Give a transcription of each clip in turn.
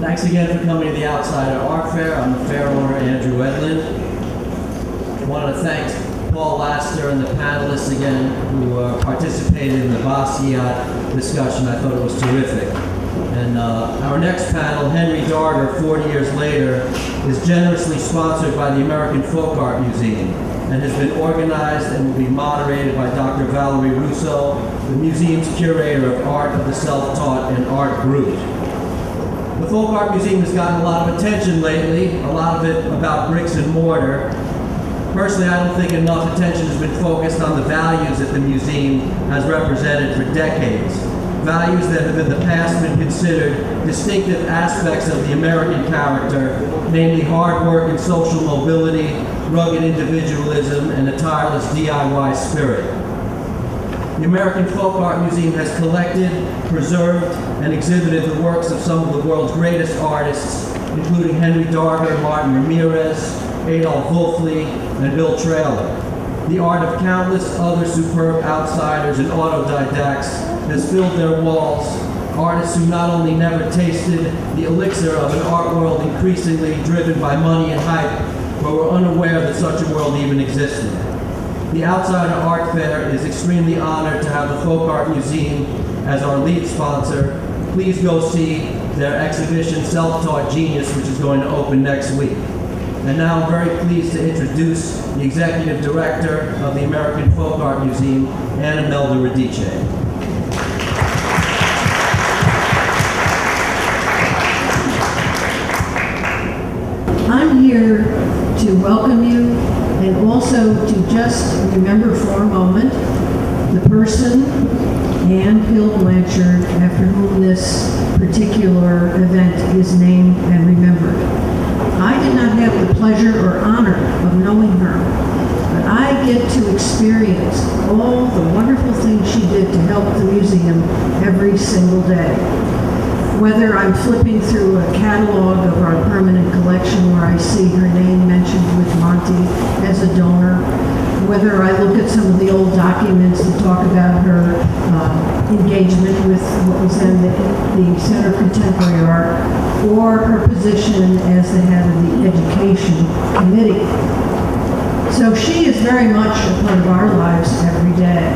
Thanks again for coming to the Outsider Art Fair. I'm the fair owner, Andrew Edlund. I want to thank Paul Laster and the panelists again who participated in the Basquiat discussion. I thought it was terrific. And our next panel, Henry Darger, 40 years later, is generously sponsored by the American Folk Art Museum and has been organized and will be moderated by Dr. Valerie Rousseau, the museum's curator of art of the self-taught and art group. The Folk Art Museum has gotten a lot of attention lately, a lot of it about bricks and mortar. Personally, I don't think enough attention has been focused on the values that the museum has represented for decades. Values that have in the past been considered distinctive aspects of the American character, namely hard work and social mobility, rugged individualism, and a tireless DIY spirit. The American Folk Art Museum has collected, preserved, and exhibited the works of some of the world's greatest artists, including Henry Darger, Martin Ramirez, Adolf Wolfley, and Bill Traylor. The art of countless other superb outsiders and autodidacts has filled their walls, artists who not only never tasted the elixir of an art world increasingly driven by money and hype, but were unaware that such a world even existed. The Outsider Art Fair is extremely honored to have the Folk Art Museum as our lead sponsor. Please go see their exhibition, Self-Taught Genius, which is going to open next week. And now I'm very pleased to introduce the Executive Director of the American Folk Art Museum, Anna Melda Radice. I'm here to welcome you and also to just remember for a moment the person, Anne Hill Blanchard, after whom this particular event is named and remembered. I did not have the pleasure or honor of knowing her, but I get to experience all the wonderful things she did to help the museum every single day. Whether I'm flipping through a catalog of our permanent collection where I see her name mentioned with Monty as a donor, whether I look at some of the old documents that talk about her engagement with what was then the Center for Contemporary Art, or her position as the head of the Education Committee. So she is very much a part of our lives every day.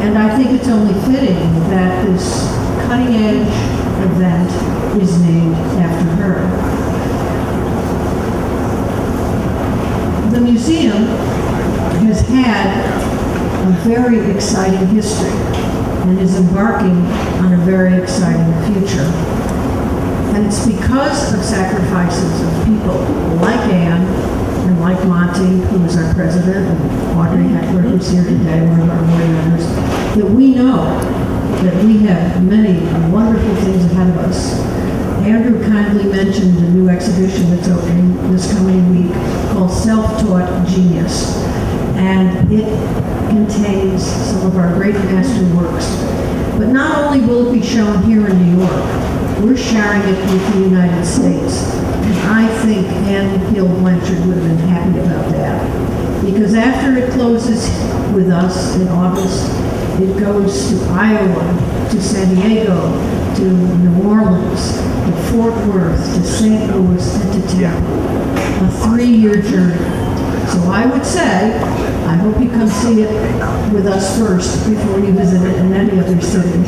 And I think it's only fitting that this cutting-edge event is named after her. The museum has had a very exciting history and is embarking on a very exciting future. And it's because of sacrifices of people like Anne and like Monty, who is our president, and Audrey Heckler, who's here today, one of our board members, that we know that we have many wonderful things ahead of us. Andrew kindly mentioned a new exhibition that's opening this coming week called Self-Taught Genius. And it contains some of our great masterworks. But not only will it be shown here in New York, we're sharing it with the United States. And I think Anne Hill Blanchard would have been happy about that. Because after it closes with us in August, it goes to Iowa, to San Diego, to New Orleans, to Fort Worth, to St. Louis, and to Tampa. A 3-year journey. So I would say, I hope you come see it with us first before you visit it in any other city.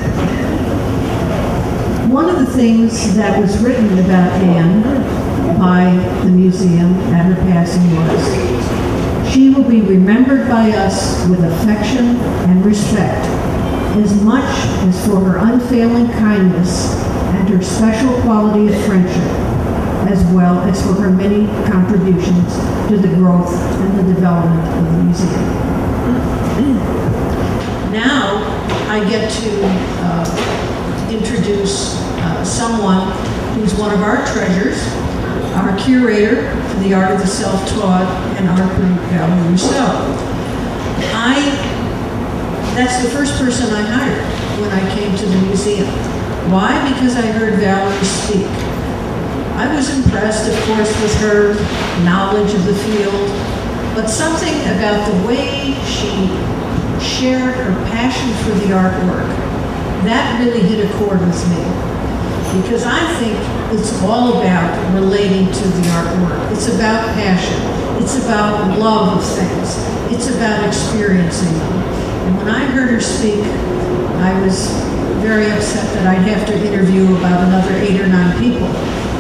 One of the things that was written about Anne by the museum at her passing was, she will be remembered by us with affection and respect, as much as for her unfailing kindness and her special quality of friendship, as well as for her many contributions to the growth and the development of the museum. Now, I get to introduce someone who's one of our treasures, our curator for the Art of the Self-Taught and Art Group, Valerie Rousseau. That's the first person I hired when I came to the museum. Why? Because I heard Valerie speak. I was impressed, of course, with her knowledge of the field, but something about the way she shared her passion for the artwork, that really hit a chord with me. because I think it's all about relating to the artwork. It's about passion. It's about love of things. It's about experiencing them. And when I heard her speak, I was very upset that I'd have to interview about another 8 or 9 people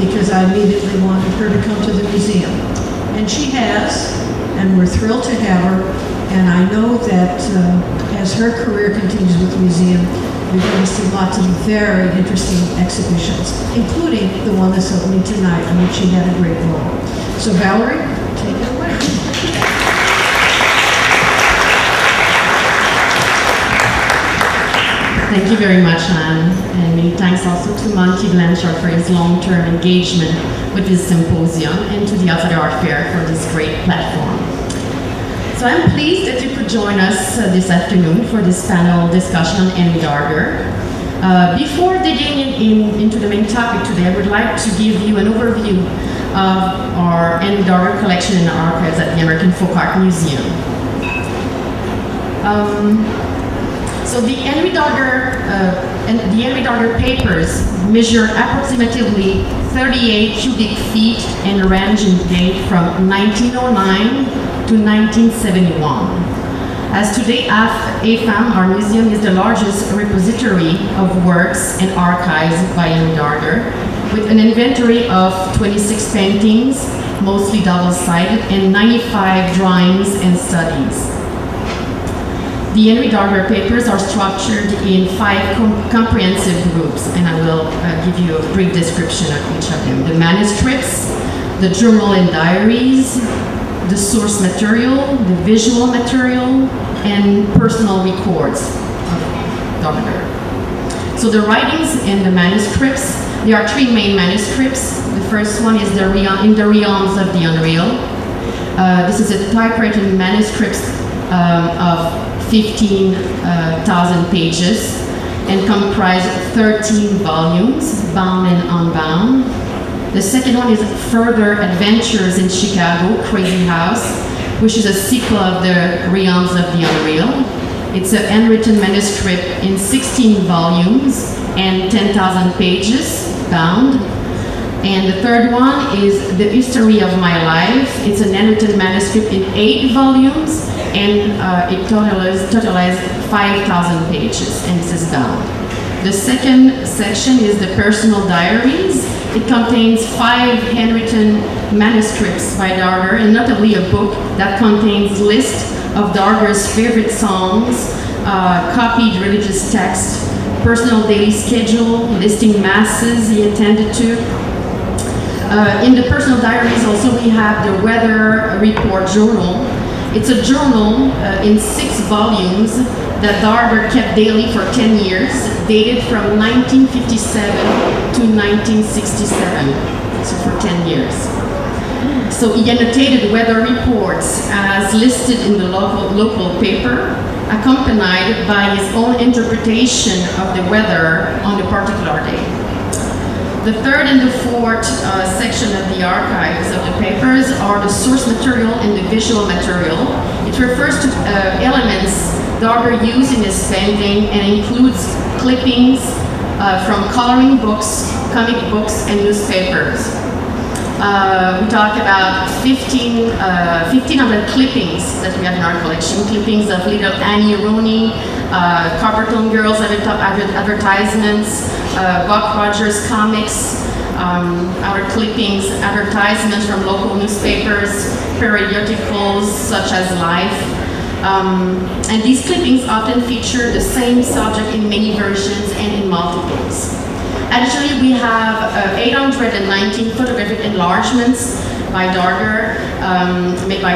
because I immediately wanted her to come to the museum. And she has, and we're thrilled to have her. And I know that as her career continues with the museum, we're going to see lots of very interesting exhibitions, including the one that's opening tonight, in which she had a great role. So Valerie, take it away. Thank you very much, Anne, and many thanks also to Monty Blanchard for his long-term engagement with this symposium and to the Outsider Art Fair for this great platform. So I'm pleased that you could join us this afternoon for this panel discussion on Henry Darger. Before digging into the main topic today, I would like to give you an overview of our Henry Darger collection in the archives at the American Folk Art Museum. So the Henry Darger papers measure approximately 38 cubic feet and range in date from 1909 to 1971. As today, AFAM, our museum, is the largest repository of works and archives by Henry Darger, with an inventory of 26 paintings, mostly double-sided, and 95 drawings and studies. The Henry Darger papers are structured in 5 comprehensive groups, and I will give you a brief description of each of them. The manuscripts, the journal and diaries, the source material, the visual material, and personal records of Darger. So the writings and the manuscripts, there are 3 main manuscripts. The first one is In the Realms of the Unreal. This is a typewritten manuscript of 15,000 pages and comprise 13 volumes, bound and unbound. The second one is Further Adventures in Chicago, Crazy House, which is a sequel of the Realms of the Unreal. It's a handwritten manuscript in 16 volumes and 10,000 pages, bound. And the third one is The History of My Life. It's an handwritten manuscript in 8 volumes, and it totalized 5,000 pages, and this is bound. The second section is the personal diaries. It contains 5 handwritten manuscripts by Darger, and notably a book that contains lists of Darger's favorite songs, copied religious texts, personal daily schedule, listing masses he attended to. In the personal diaries also we have the Weather Report Journal. It's a journal in 6 volumes that Darger kept daily for 10 years, dated from 1957 to 1967, so for 10 years. So he annotated weather reports as listed in the local paper, accompanied by his own interpretation of the weather on a particular day. The third and the fourth section of the archives of the papers are the source material and the visual material. It refers to elements Darger used in his painting and includes clippings from coloring books, comic books, and newspapers. We talk about 1,500 clippings that we have in our collection, clippings of Little Annie Rooney, Carberton Girls advertisements, Buck Rogers comics, our clippings, advertisements from local newspapers, periodicals such as Life. And these clippings often feature the same subject in many versions and in multiples. Additionally, we have 819 photographic enlargements by Darger, made by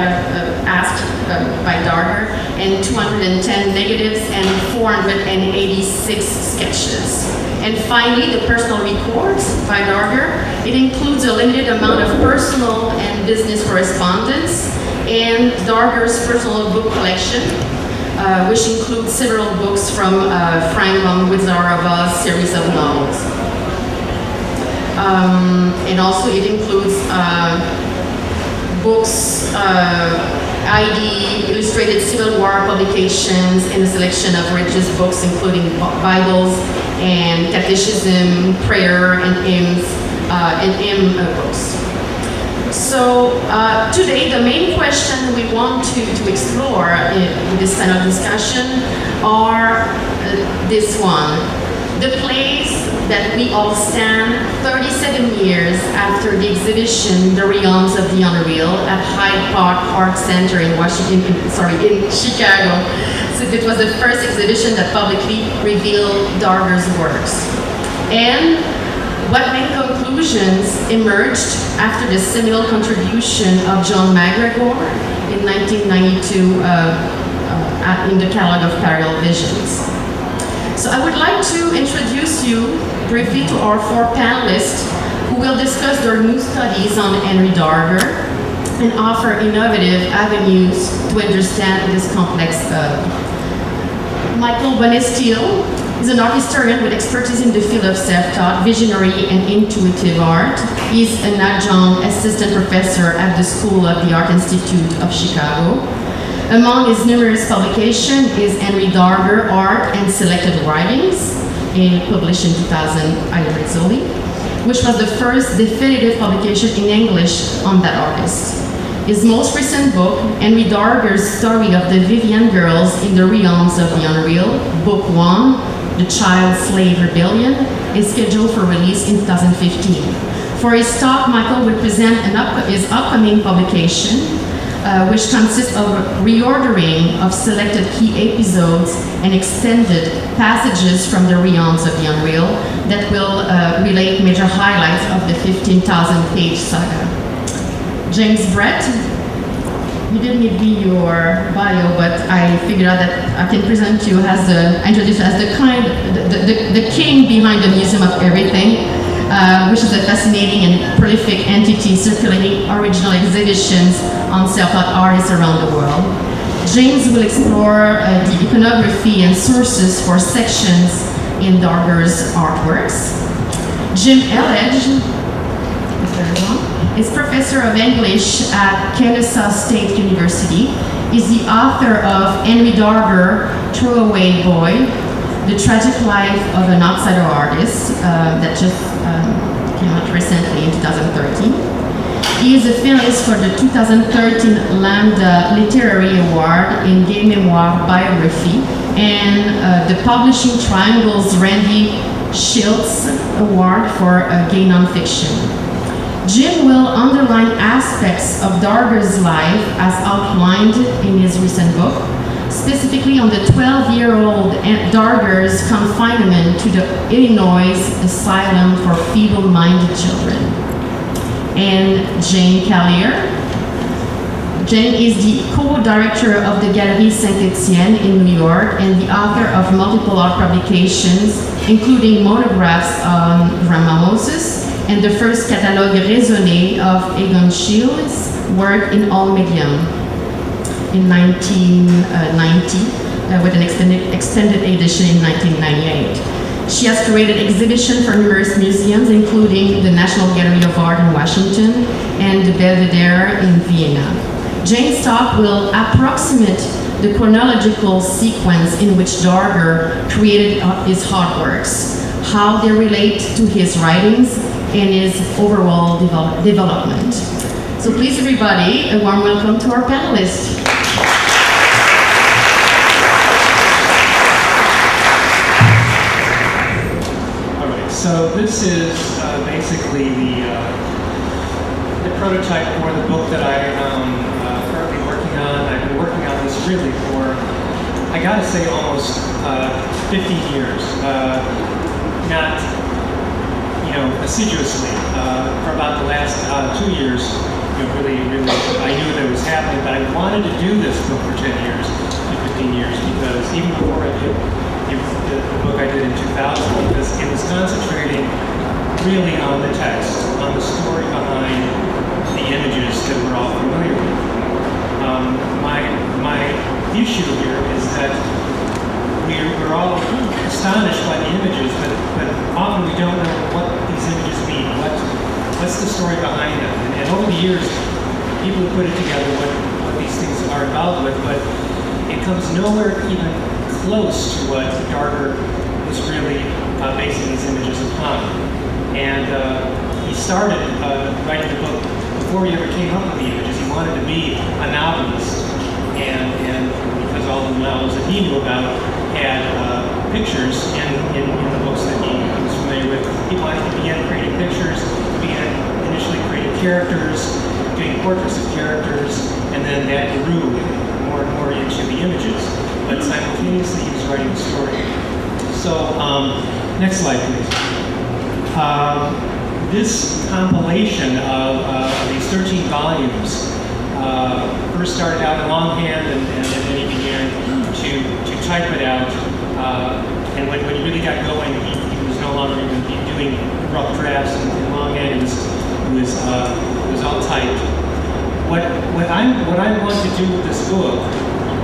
by Darger, and 210 negatives and 486 sketches. And finally, the personal records by Darger. It includes a limited amount of personal and business correspondence and Darger's personal book collection, which includes several books from Frank von Wizarava's series of novels. And also it includes books, ID, illustrated Civil War publications, and a selection of religious books, including Bibles and catechism, prayer, and hymns, and hymn books. So today, the main question we want to explore in this kind of discussion are this one. The place that we all stand 37 years after the exhibition, The Realms of the Unreal, at Hyde Park Art Center in Chicago. So it was the first exhibition that publicly revealed Darger's works. And what main conclusions emerged after the seminal contribution of John McGregor in 1992 in the Catalog of Parallel Visions. So I would like to introduce you briefly to our four panelists who will discuss their new studies on Henry Darger and offer innovative avenues to understand this complex. Micheal Bonesteel is an art historian with expertise in the field of self-taught, visionary, and intuitive art. He's an adjunct assistant professor at the School of the Art Institute of Chicago. Among his numerous publications is Henry Darger, Art and Selected Writings, published in 2000, which was the first definitive publication in English on that artist. His most recent book, Henry Darger's Story of the Vivian Girls in the Realms of the Unreal, Book 1, The Child Slave Rebellion, is scheduled for release in 2015. For his talk, Micheal will present his upcoming publication, which consists of reordering of selected key episodes and extended passages from the Realms of the Unreal that will relate major highlights of the 15,000-page saga. James Brett, you didn't give me your bio, but I figured out that I can present you as the king behind the Museum of Everything, which is a fascinating and prolific entity circulating original exhibitions on self-taught artists around the world. James will explore the iconography and sources for sections in Darger's artworks. Jim Elledge is professor of English at Kennesaw State University. He's the author of Henry Darger, Throwaway Boy, The Tragic Life of an Outsider Artist, that just came out recently in 2013. He is a finalist for the 2013 Lambda Literary Award in Gay Memoir Biography and the Publishing Triangle's Randy Schiltz Award for Gay Nonfiction. Jim will underline aspects of Darger's life as outlined in his recent book, specifically on the 12-year-old Darger's confinement to the Illinois Asylum for Feeble-Minded Children. And Jane Kallir. Jane is the co-director of the Galerie Saint-Étienne in New York and the author of multiple art publications, including monographs on Grandma Moses and the first catalogue raisonné of Egon Schill's work in all medium in 1990, with an extended edition in 1998. She has curated exhibitions for numerous museums, including the National Gallery of Art in Washington and the Belvedere in Vienna. Jane's talk will approximate the chronological sequence in which Darger created his hard works, how they relate to his writings, and his overall development. So please, everybody, a warm welcome to our panelists. So this is basically the prototype for the book that I am currently working on. I've been working on this really for, I gotta say, almost 15 years. Not, assiduously. For about the last 2 years, really, I knew that it was happening, but I wanted to do this book for 10 years, 15 years, because even before I did the book I did in 2000, because it was concentrating really on the text, on the story behind the images that we're all familiar with. My issue here is that we're all astonished by the images, but often we don't know what these images mean. What's the story behind them? And over the years, people have put it together what these things are involved with, but it comes nowhere even close to what Darger was really started writing the book before he ever came up with the images. He wanted to be a novelist, and because all the novels that he knew about had pictures in the books that he was familiar with, he began creating pictures. He began initially creating characters, doing portraits of characters, and then that grew more and more into the images. But simultaneously, he was writing the story. So, next slide, please. This compilation of these 13 volumes first started out in longhand, and then he began to type it out. And when he really got going, he was no longer even doing rough drafts in longhand. It was all typed. What I want to do with this book,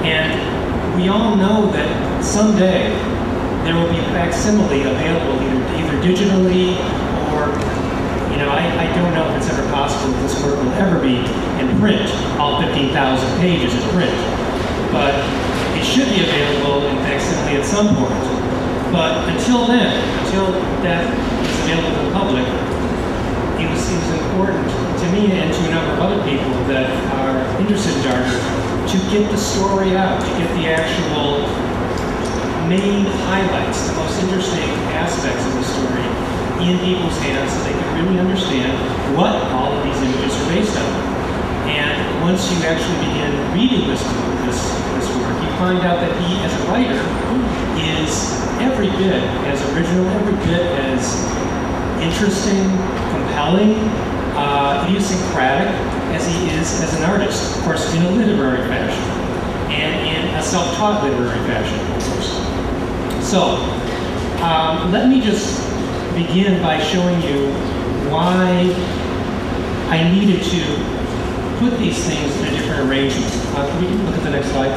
and we all know that someday there will be a facsimile available either digitally or, I don't know if it's ever possible that this work will ever be in print, all 15,000 pages in print. But it should be available in facsimile at some point. But until then, until that is available to the public, it was important to me and to a number of other people that are interested in Darger to get the story out, to get the actual main highlights, the most interesting aspects of the story in people's hands so they can really understand what all of these images are based on. And once you actually begin reading this work, you find out that he, as a writer, is every bit as original, every bit as interesting, compelling, idiosyncratic as he is as an artist, of course, in a literary fashion, and in a self-taught literary fashion, of course. So, let me just begin by showing you why I needed to put these things in a different arrangement. Can we look at the next slide?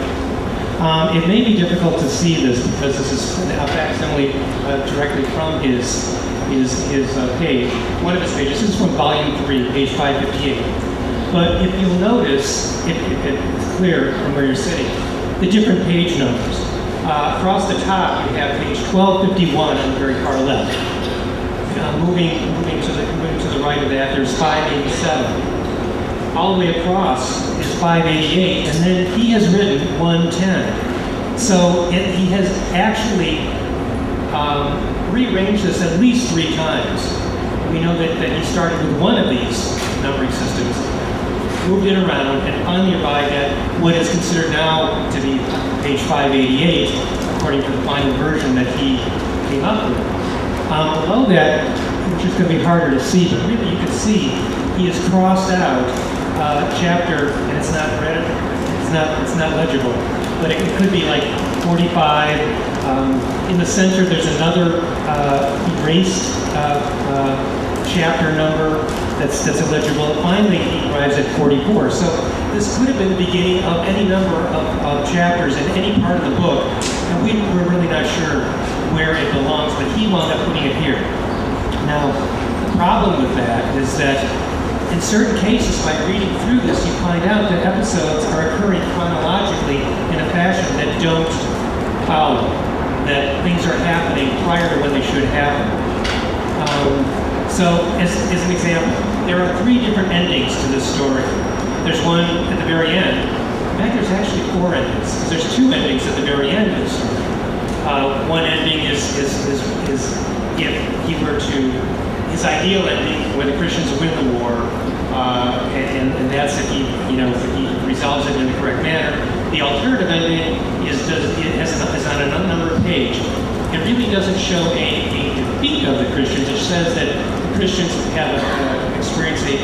It may be difficult to see this because this is a facsimile directly from his page, one of his pages. This is from volume 3, page 558. But if you'll notice, if it's clear from where you're sitting, the different page numbers. Across the top, you have page 1251 on the very far left. Moving to the right of that, there's 587. All the way across is 588, and then he has written 110. So he has actually rearranged this at least 3 times. We know that he started with one of these numbering systems, moved it around, and finally arrived at what is considered now to be page 588, according to the final version that he came up with. Below that, which is going to be harder to see, but really you can see he has crossed out chapter, and it's not read, it's not legible, but it could be like 45. In the center, there's another erased chapter number that's illegible. Finally, he arrives at 44. So this could have been the beginning of any number of chapters in any part of the book, and we're really not sure where it belongs, but he wound up putting it here. Now, the problem with that is that in certain cases, by reading through this, you find out that episodes are occurring chronologically in a fashion that don't follow, that things are happening prior to when they should happen. So, as an example, there are 3 different endings to this story. There's one at the very end. In fact, there's actually 4 endings, because there's 2 endings at the very end of the story. One ending is if he were to, his ideal ending, where the Christians win the war, and that's if he resolves it in the correct manner. The alternative ending is on another number of page. It really doesn't show a defeat of the Christians. It says that the Christians have experienced a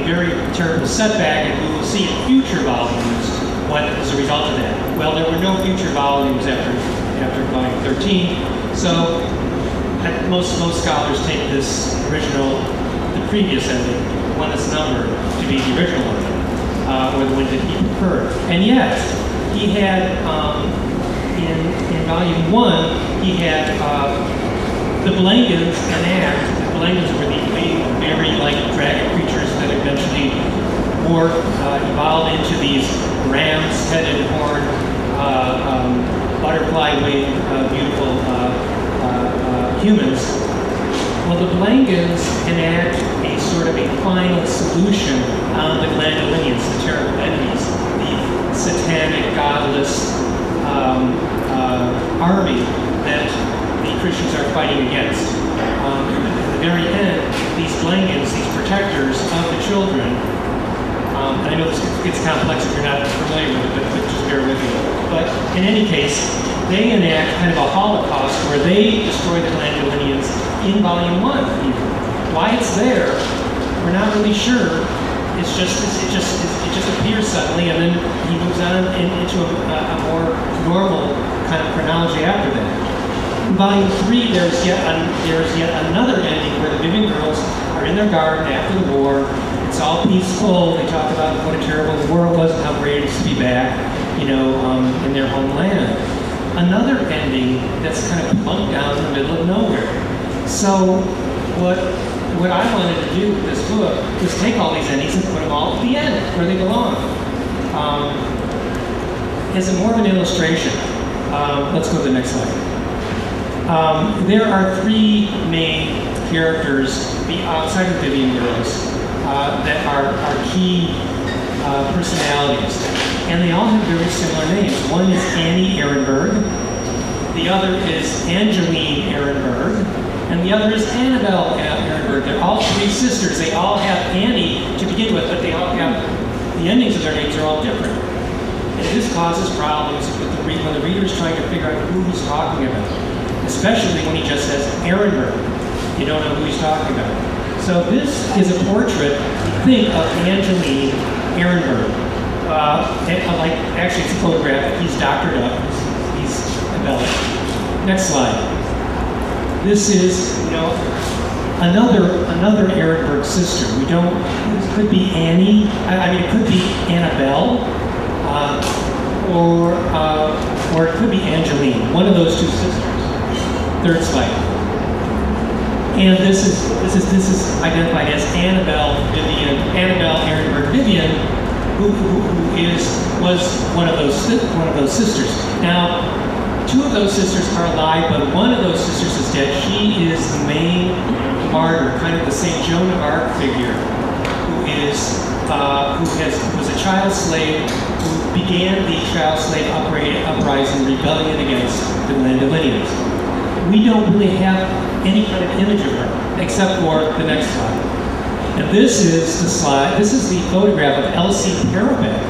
very terrible setback, and we will see in future volumes what is a result of that. Well, there were no future volumes after volume 13, so most scholars take this original, the previous ending, the one that's numbered, to be the original ending, or the one that he preferred. And yet, he had, in volume 1, he had the Belengans enact. The Belengans were the very dragon creatures that eventually evolved into these ram's-headed, horned, butterfly-winged, beautiful humans. Well, the Blangans enact a sort of a final solution on the Glandolinians, the terrible enemies, the satanic, godless army that the Christians are fighting against. At the very end, these Blangans, these protectors of the children, and I know this gets complex if you're not familiar with it, but just bear with me. But in any case, they enact kind of a Holocaust where they destroy the Glandolinians in Volume 1 even. Why it's there, we're not really sure. It just appears suddenly, and then he moves on into a more normal kind of chronology after that. In Volume 3, there's yet another ending where the Vivian girls are in their garden after the war. It's all peaceful. They talk about what a terrible war it was and how great it is to be back, in their homeland. Another ending that's kind of plunked down in the middle of nowhere. So what I wanted to do with this book was take all these endings and put them all at the end where they belong. As a more of an illustration, let's go to the next slide. There are three main characters outside of Vivian girls that are key personalities, and they all have very similar names. One is Annie Ehrenberg, the other is Angeline Ehrenberg, and the other is Annabelle Ehrenberg. They're all three sisters. They all have Annie to begin with, but they all have, the endings of their names are all different. And this causes problems with when the reader is trying to figure out who he's talking about, especially when he just says Ehrenberg. You don't know who he's talking about. So this is a portrait, think of Angeline Ehrenberg. Actually, it's a photograph. He's doctored up. He's embellished. Next slide. This is, another Ehrenberg sister. It could be Annie. It could be Annabelle, or it could be Angeline. One of those two sisters. Third slide. And this is identified as Annabelle Ehrenberg Vivian, who was one of those sisters. Now, two of those sisters are alive, but one of those sisters is dead. She is the main martyr, kind of the St. Joan of Arc figure, who was a child slave, who began the child slave uprising, rebellion against the Glandolinians. We don't really have any kind of image of her, except for the next slide. And this is the photograph of Elsie Parabek,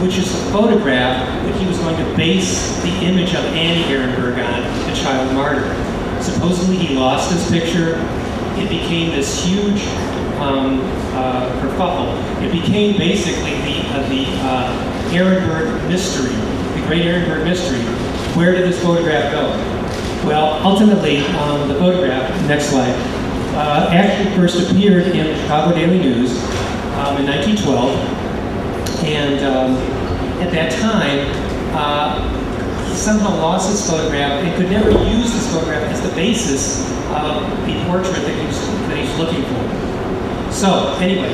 which is the photograph that he was going to base the image of Annie Ehrenberg on, the child martyr. Supposedly he lost this picture. It became this huge kerfuffle. It became basically the Ehrenberg mystery, the great Ehrenberg mystery. Where did this photograph go? Well, ultimately, the photograph, next slide, actually first appeared in the Chicago Daily News in 1912. And at that time, he somehow lost this photograph and could never use this photograph as the basis of the portrait that he's looking for. So, anyway,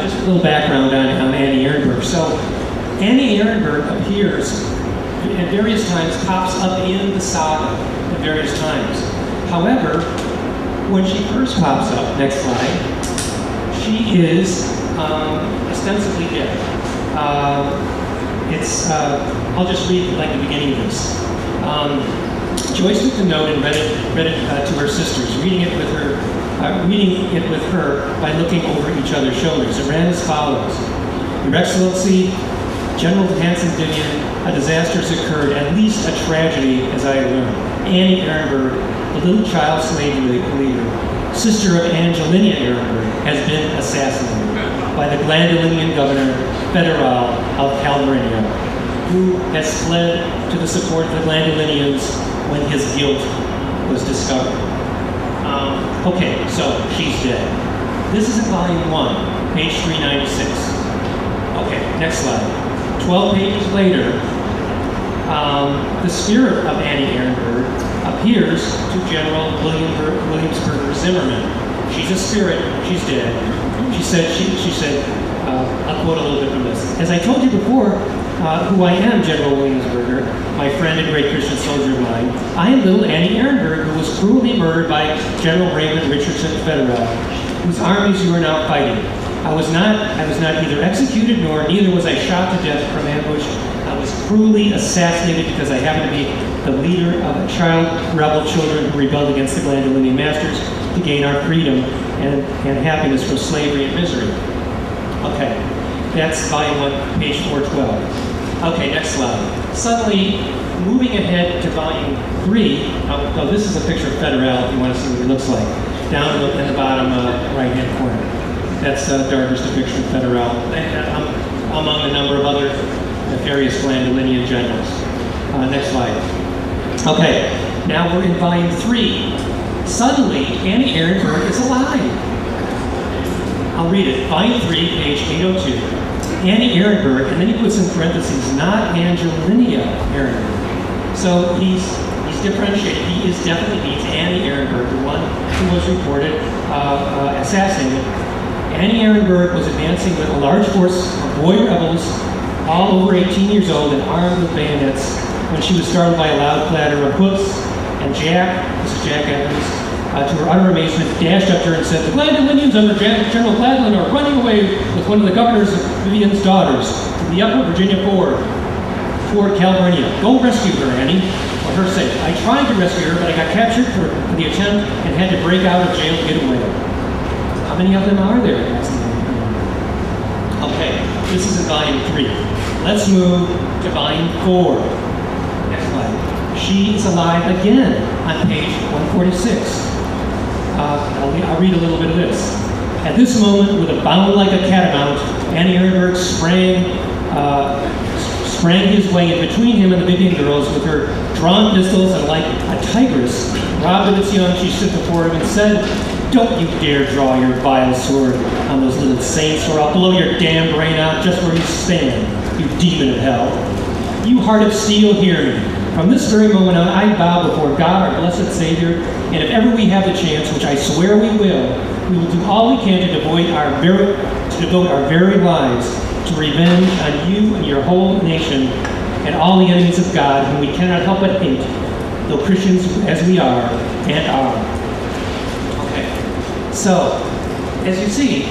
just a little background on Annie Ehrenberg. So, Annie Ehrenberg appears at various times, pops up in the saga at various times. However, when she first pops up, next slide, she is ostensibly dead. I'll just read the beginning of this. Joyce took the note and read it to her sisters, reading it with her by looking over each other's shoulders. It ran as follows: Your Excellency, General Hanson Vivian, a disaster has occurred, at least a tragedy, as I learned. Annie Ehrenberg, the little child slave leader, sister of Angelina Ehrenberg, has been assassinated by the Glandolinian governor Federal of Kallir, who has fled to the support of the Glandolinians when his guilt was discovered. Okay, so she's dead. This is in volume 1, page 396. Okay, next slide. 12 pages later, the spirit of Annie Ehrenberg appears to General Williamsburger Zimmerman. She's a spirit, she's dead. She said, I'll quote a little bit from this. As I told you before, who I am, General Williamsburger, my friend and great Christian soldier of mine. I am little Annie Ehrenberg, who was cruelly murdered by General Raymond Richardson Federal, whose armies you are now fighting. I was not either executed neither was I shot to death from ambush. I was cruelly assassinated because I happened to be the leader of a rebel children who rebelled against the Glandolinian masters to gain our freedom and happiness from slavery and misery. Okay, that's volume 1, page 412. Okay, next slide. Suddenly, moving ahead to volume 3, this is a picture of Federal, if you want to see what he looks like, down in the bottom right-hand corner. That's Darger's depiction of Federal, among a number of other nefarious Glandolinian generals. Next slide. Okay, now we're in volume 3. Suddenly, Annie Ehrenberg is alive. I'll read it. Volume 3, page 802. Annie Ehrenberg, and then he puts in parentheses, not Angelinia Ehrenberg. So he's differentiated. He definitely means Annie Ehrenberg, the one who was reported assassinated. Annie Ehrenberg was advancing with a large force of boy rebels, all over 18 years old and armed with bayonets, when she was startled by a loud clatter of hoofs, and this is Jack Evans, to her utter amazement, dashed up to her and said, "The Glandolinians under General Gladwin are running away with one of the governors of Vivian's daughters to the upper Virginia Ford, California. Go rescue her, Annie, for her sake. I tried to rescue her, but I got captured for the attempt and had to break out of jail to get away." How many of them are there? Okay, this is in volume 3. Let's move to volume 4. Next slide. She is alive again on page 146. I'll read a little bit of this. At this moment, with a bound like a catamount, Annie Ehrenberg sprang his way in between him and the Vivian girls with her drawn pistols, and like a tigress, robbed of its young, she stood before him and said, "Don't you dare draw your vile sword on those little saints, or I'll blow your damn brain out just where you stand, you demon of hell. You heart of steel, hear me. From this very moment on, I bow before God, our blessed Savior, and if ever we have the chance, which I swear we will do all we can to devote our very lives to revenge on you and your whole nation and all the enemies of God, whom we cannot help but hate, though Christians as we are and are." Okay, so as you see,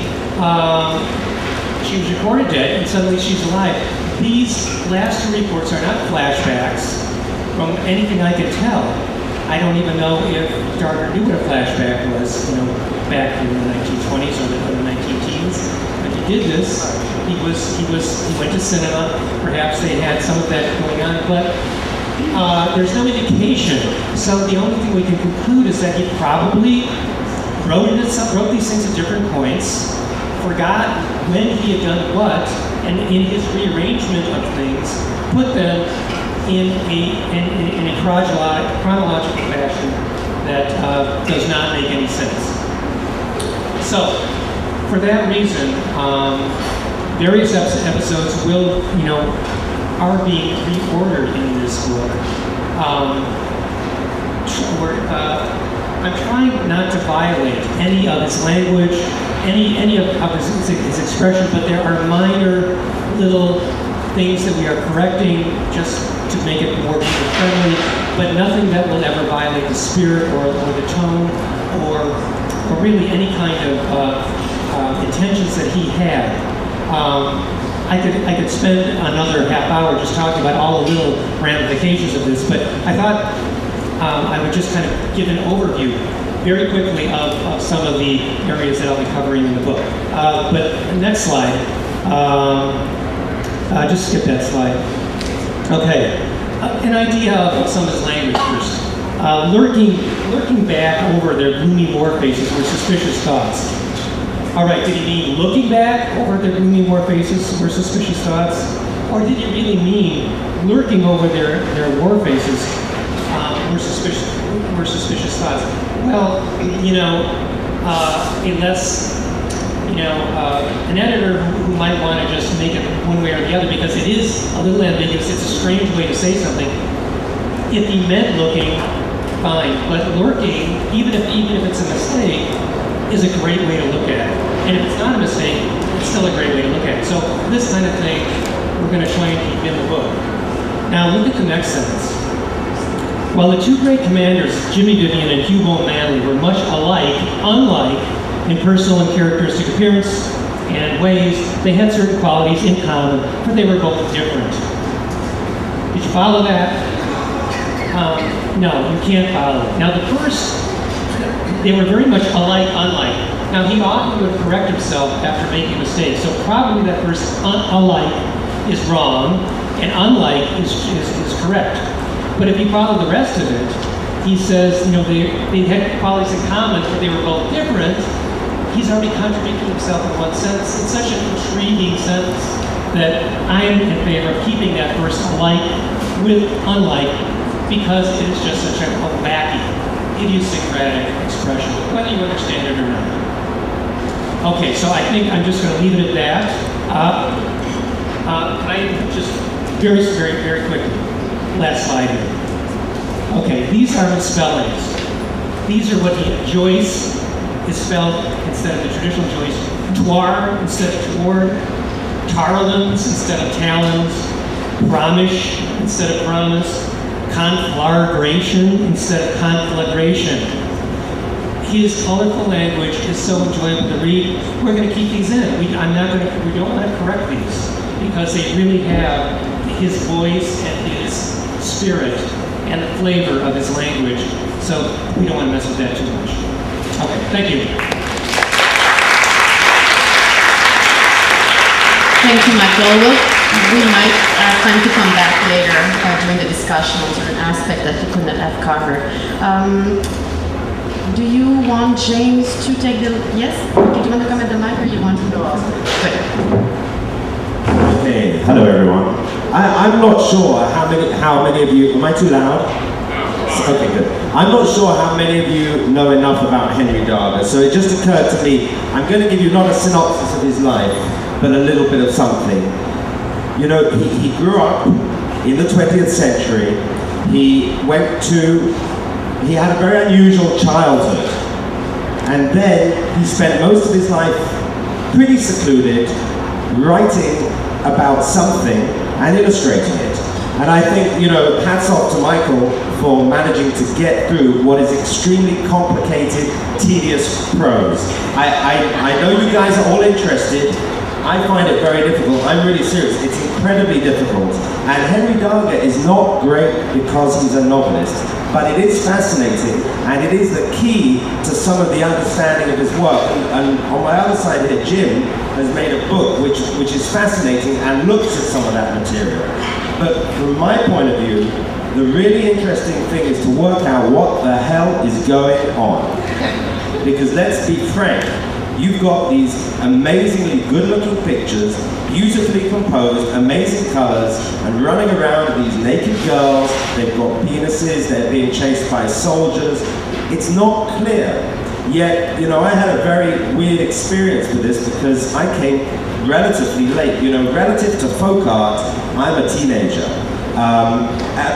she was reported dead, and suddenly she's alive. These last 2 reports are not flashbacks. From anything I could tell, I don't even know if Darger knew what a flashback was, back in the 1920s or the 19-teens. When he did this, he went to cinema. Perhaps they had some of that going on, but there's no indication. So the only thing we can conclude is that he probably wrote these things at different points, forgot when he had done what, and in his rearrangement of things, put them in a chronological fashion that does not make any sense. So, for that reason, various episodes are being reordered in this book. I'm trying not to violate any of his language, any of his expression, but there are minor little things that we are correcting just to make it more people-friendly, but nothing that will ever violate the spirit or the tone or really any kind of intentions that he had. I could spend another half hour just talking about all the little ramifications of this, but I thought I would just kind of give an overview very quickly of some of the areas that I'll be covering in the book. But next slide. Just skip that slide. Okay, an idea of some of his language first. Lurking back over their gloomy war faces were suspicious thoughts. All right, did he mean looking back over their gloomy war faces were suspicious thoughts? Or did he really mean lurking over their war faces were suspicious thoughts? Well, an editor who might want to just make it one way or the other, because it is a little ambiguous, it's a strange way to say something. If he meant looking, fine, but lurking, even if it's a mistake, is a great way to look at it. And if it's not a mistake, it's still a great way to look at it. So this kind of thing we're going to try and keep in the book. Now look at the next sentence. While the two great commanders, Jimmy Vivian and Hugo Manley, were much unlike in personal and characteristic appearance and ways, they had certain qualities in common, but they were both different. Did you follow that? No, you can't follow it. Now the first, they were very much unlike. Now he often would correct himself after making mistakes, so probably that first alike is wrong, and unlike is correct. But if you follow the rest of it, he says, they had qualities in common, but they were both different. He's already contradicted himself in one sentence. It's such an intriguing sentence that I am in favor of keeping that first alike with unlike, because it is just such a wacky, idiosyncratic expression, whether you understand it or not. Okay, so I think I'm just going to leave it at that. Can I just very, very, very quickly, last slide here. Okay, these are misspellings. These are what Joyce is spelled instead of the traditional Joyce. Twar instead of toward. Tarlins instead of talons. Promish instead of promise. Conflagration instead of conflagration. His colorful language is so enjoyable to read. We're going to keep these in. We don't want to correct these because they really have his voice and his spirit and the flavor of his language. So we don't want to mess with that too much. Okay, thank you. Thank you, Micheal. We might have time to come back later during the discussion on certain aspect that we couldn't have covered. Do you want James to take the, yes? Did you want to come at the mic or you want to go off? Good. Okay, hello everyone. I'm not sure how many of you, am I too loud? Okay, good. I'm not sure how many of you know enough about Henry Darger, so it just occurred to me, I'm going to give you not a synopsis of his life, but a little bit of something. He grew up in the 20th century. He had a very unusual childhood, and then he spent most of his life pretty secluded, writing about something and illustrating it. And I think, hats off to Micheal for managing to get through what is extremely complicated, tedious prose. I know you guys are all interested. I find it very difficult. I'm really serious. It's incredibly difficult. And Henry Darger is not great because he's a novelist, but it is fascinating, and it is the key to some of the understanding of his work. And on my other side here, Jim has made a book which is fascinating and looks at some of that material. But from my point of view, the really interesting thing is to work out what the hell is going on. Because let's be frank, you've got these amazingly good-looking pictures, beautifully composed, amazing colors, and running around these naked girls. They've got penises, they're being chased by soldiers. It's not clear. Yet, I had a very weird experience with this because I came relatively late. Relative to folk art, I'm a teenager.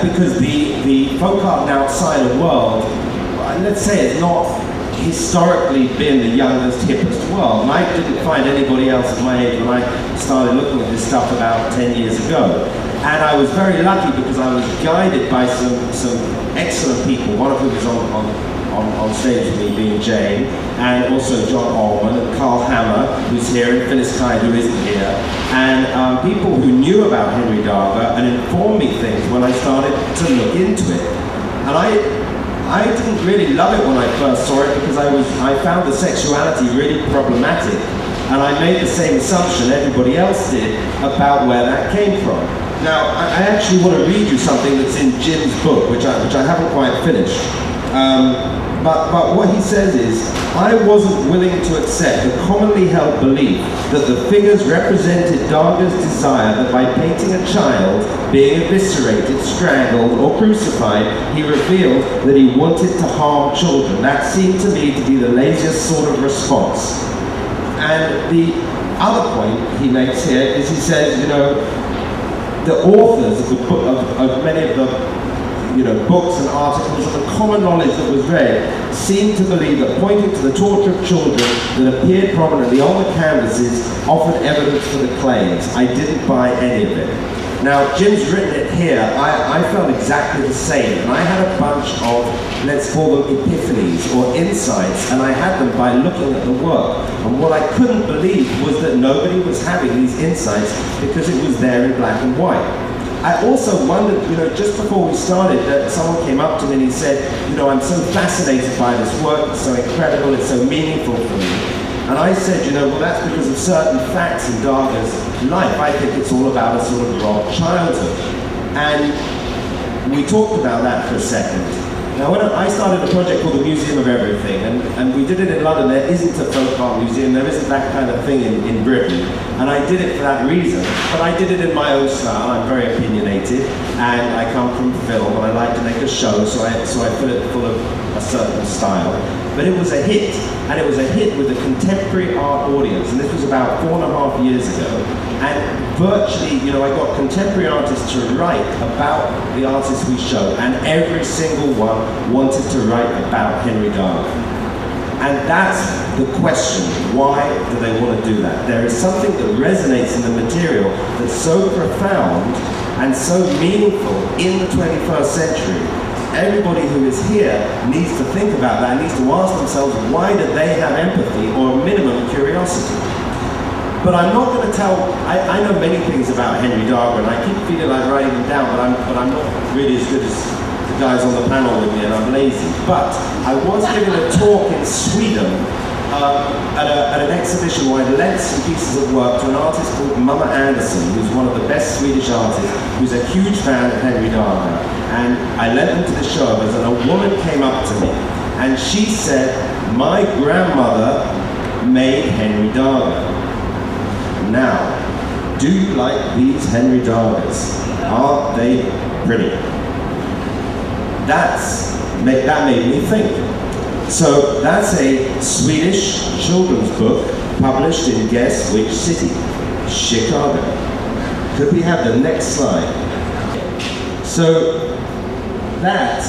Because the folk art and outsider world, let's say, it's not historically been the youngest, hippest world. And I didn't find anybody else at my age when I started looking at this stuff about 10 years ago. And I was very lucky because I was guided by some excellent people, one of whom was on stage with me, being Jane, and also John Allman and Carl Hammer, who's here, and Phyllis Kite, who isn't here, and people who knew about Henry Darger and informed me things when I started to look into it. And I didn't really love it when I first saw it because I found the sexuality really problematic, and I made the same assumption everybody else did about where that came from. Now, I actually want to read you something that's in Jim's book, which I haven't quite finished. But what he says is, I wasn't willing to accept the commonly held belief that the figures represented Darger's desire that by painting a child being eviscerated, strangled, or crucified, he revealed that he wanted to harm children. That seemed to me to be the laziest sort of response. And the other point he makes here is he says, the authors of the book, of many of the books and articles, and the common knowledge that was read seemed to believe that pointing to the torture of children that appeared prominently on the canvases offered evidence for the claims. I didn't buy any of it. Now, Jim's written it here. I felt exactly the same, and I had a bunch of, let's call them epiphanies or insights, and I had them by looking at the work. And what I couldn't believe was that nobody was having these insights because it was there in black and white. I also wondered, just before we started, that someone came up to me and he said, I'm so fascinated by this work, it's so incredible, it's so meaningful for me. And I said, well, that's because of certain facts in Darger's life. I think it's all about a sort of robbed childhood. And we talked about that for a second. Now, when I started a project called the Museum of Everything, and we did it in London, there isn't a folk art museum, there isn't that kind of thing in Britain. And I did it for that reason, but I did it in my own style. I'm very opinionated, and I come from film, and I like to make a show, so I fill it full of a certain style. But it was a hit, and it was a hit with a contemporary art audience, and this was about 4.5 years ago. And virtually, I got contemporary artists to write about the artists we show, and every single one wanted to write about Henry Darger. And that's the question, why do they want to do that? There is something that resonates in the material that's so profound and so meaningful in the 21st century. Everybody who is here needs to think about that, needs to ask themselves, why do they have empathy or a minimum curiosity? But I'm not going to tell, I know many things about Henry Darger, and I keep feeling like writing them down, but I'm not really as good as the guys on the panel with me, and I'm lazy. But I was giving a talk in Sweden at an exhibition where I lent some pieces of work to an artist called Mama Anderson, who's one of the best Swedish artists, who's a huge fan of Henry Darger. And I lent them to the show of us, and a woman came up to me, and she said, my grandmother made Henry Darger. Now, do you like these Henry Dargers? Aren't they pretty? That made me think. So that's a Swedish children's book published in guess which city? Chicago. Could we have the next slide? So that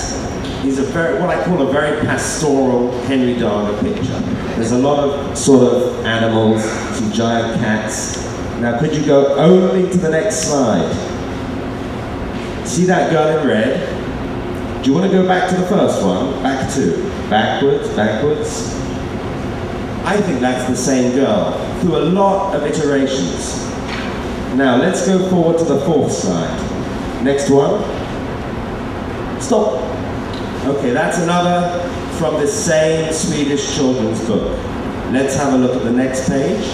is what I call a very pastoral Henry Darger picture. There's a lot of sort of animals, some giant cats. Now could you go only to the next slide? See that girl in red? Do you want to go back to the first one? Back two. Backwards, backwards. I think that's the same girl, through a lot of iterations. Now let's go forward to the fourth slide. Next one. Stop. Okay, that's another from the same Swedish children's book. Let's have a look at the next page.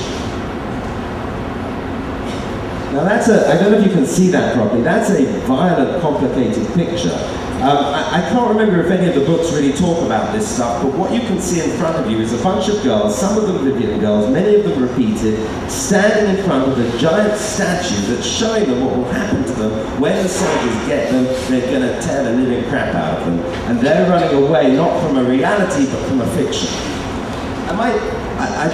Now I don't know if you can see that properly, that's a violent, complicated picture. I can't remember if any of the books really talk about this stuff, but what you can see in front of you is a bunch of girls, some of them Vivian girls, many of them repeated, standing in front of a giant statue that's showing them what will happen to them when the soldiers get them. They're going to tear the living crap out of them. And they're running away not from a reality, but from a fiction. I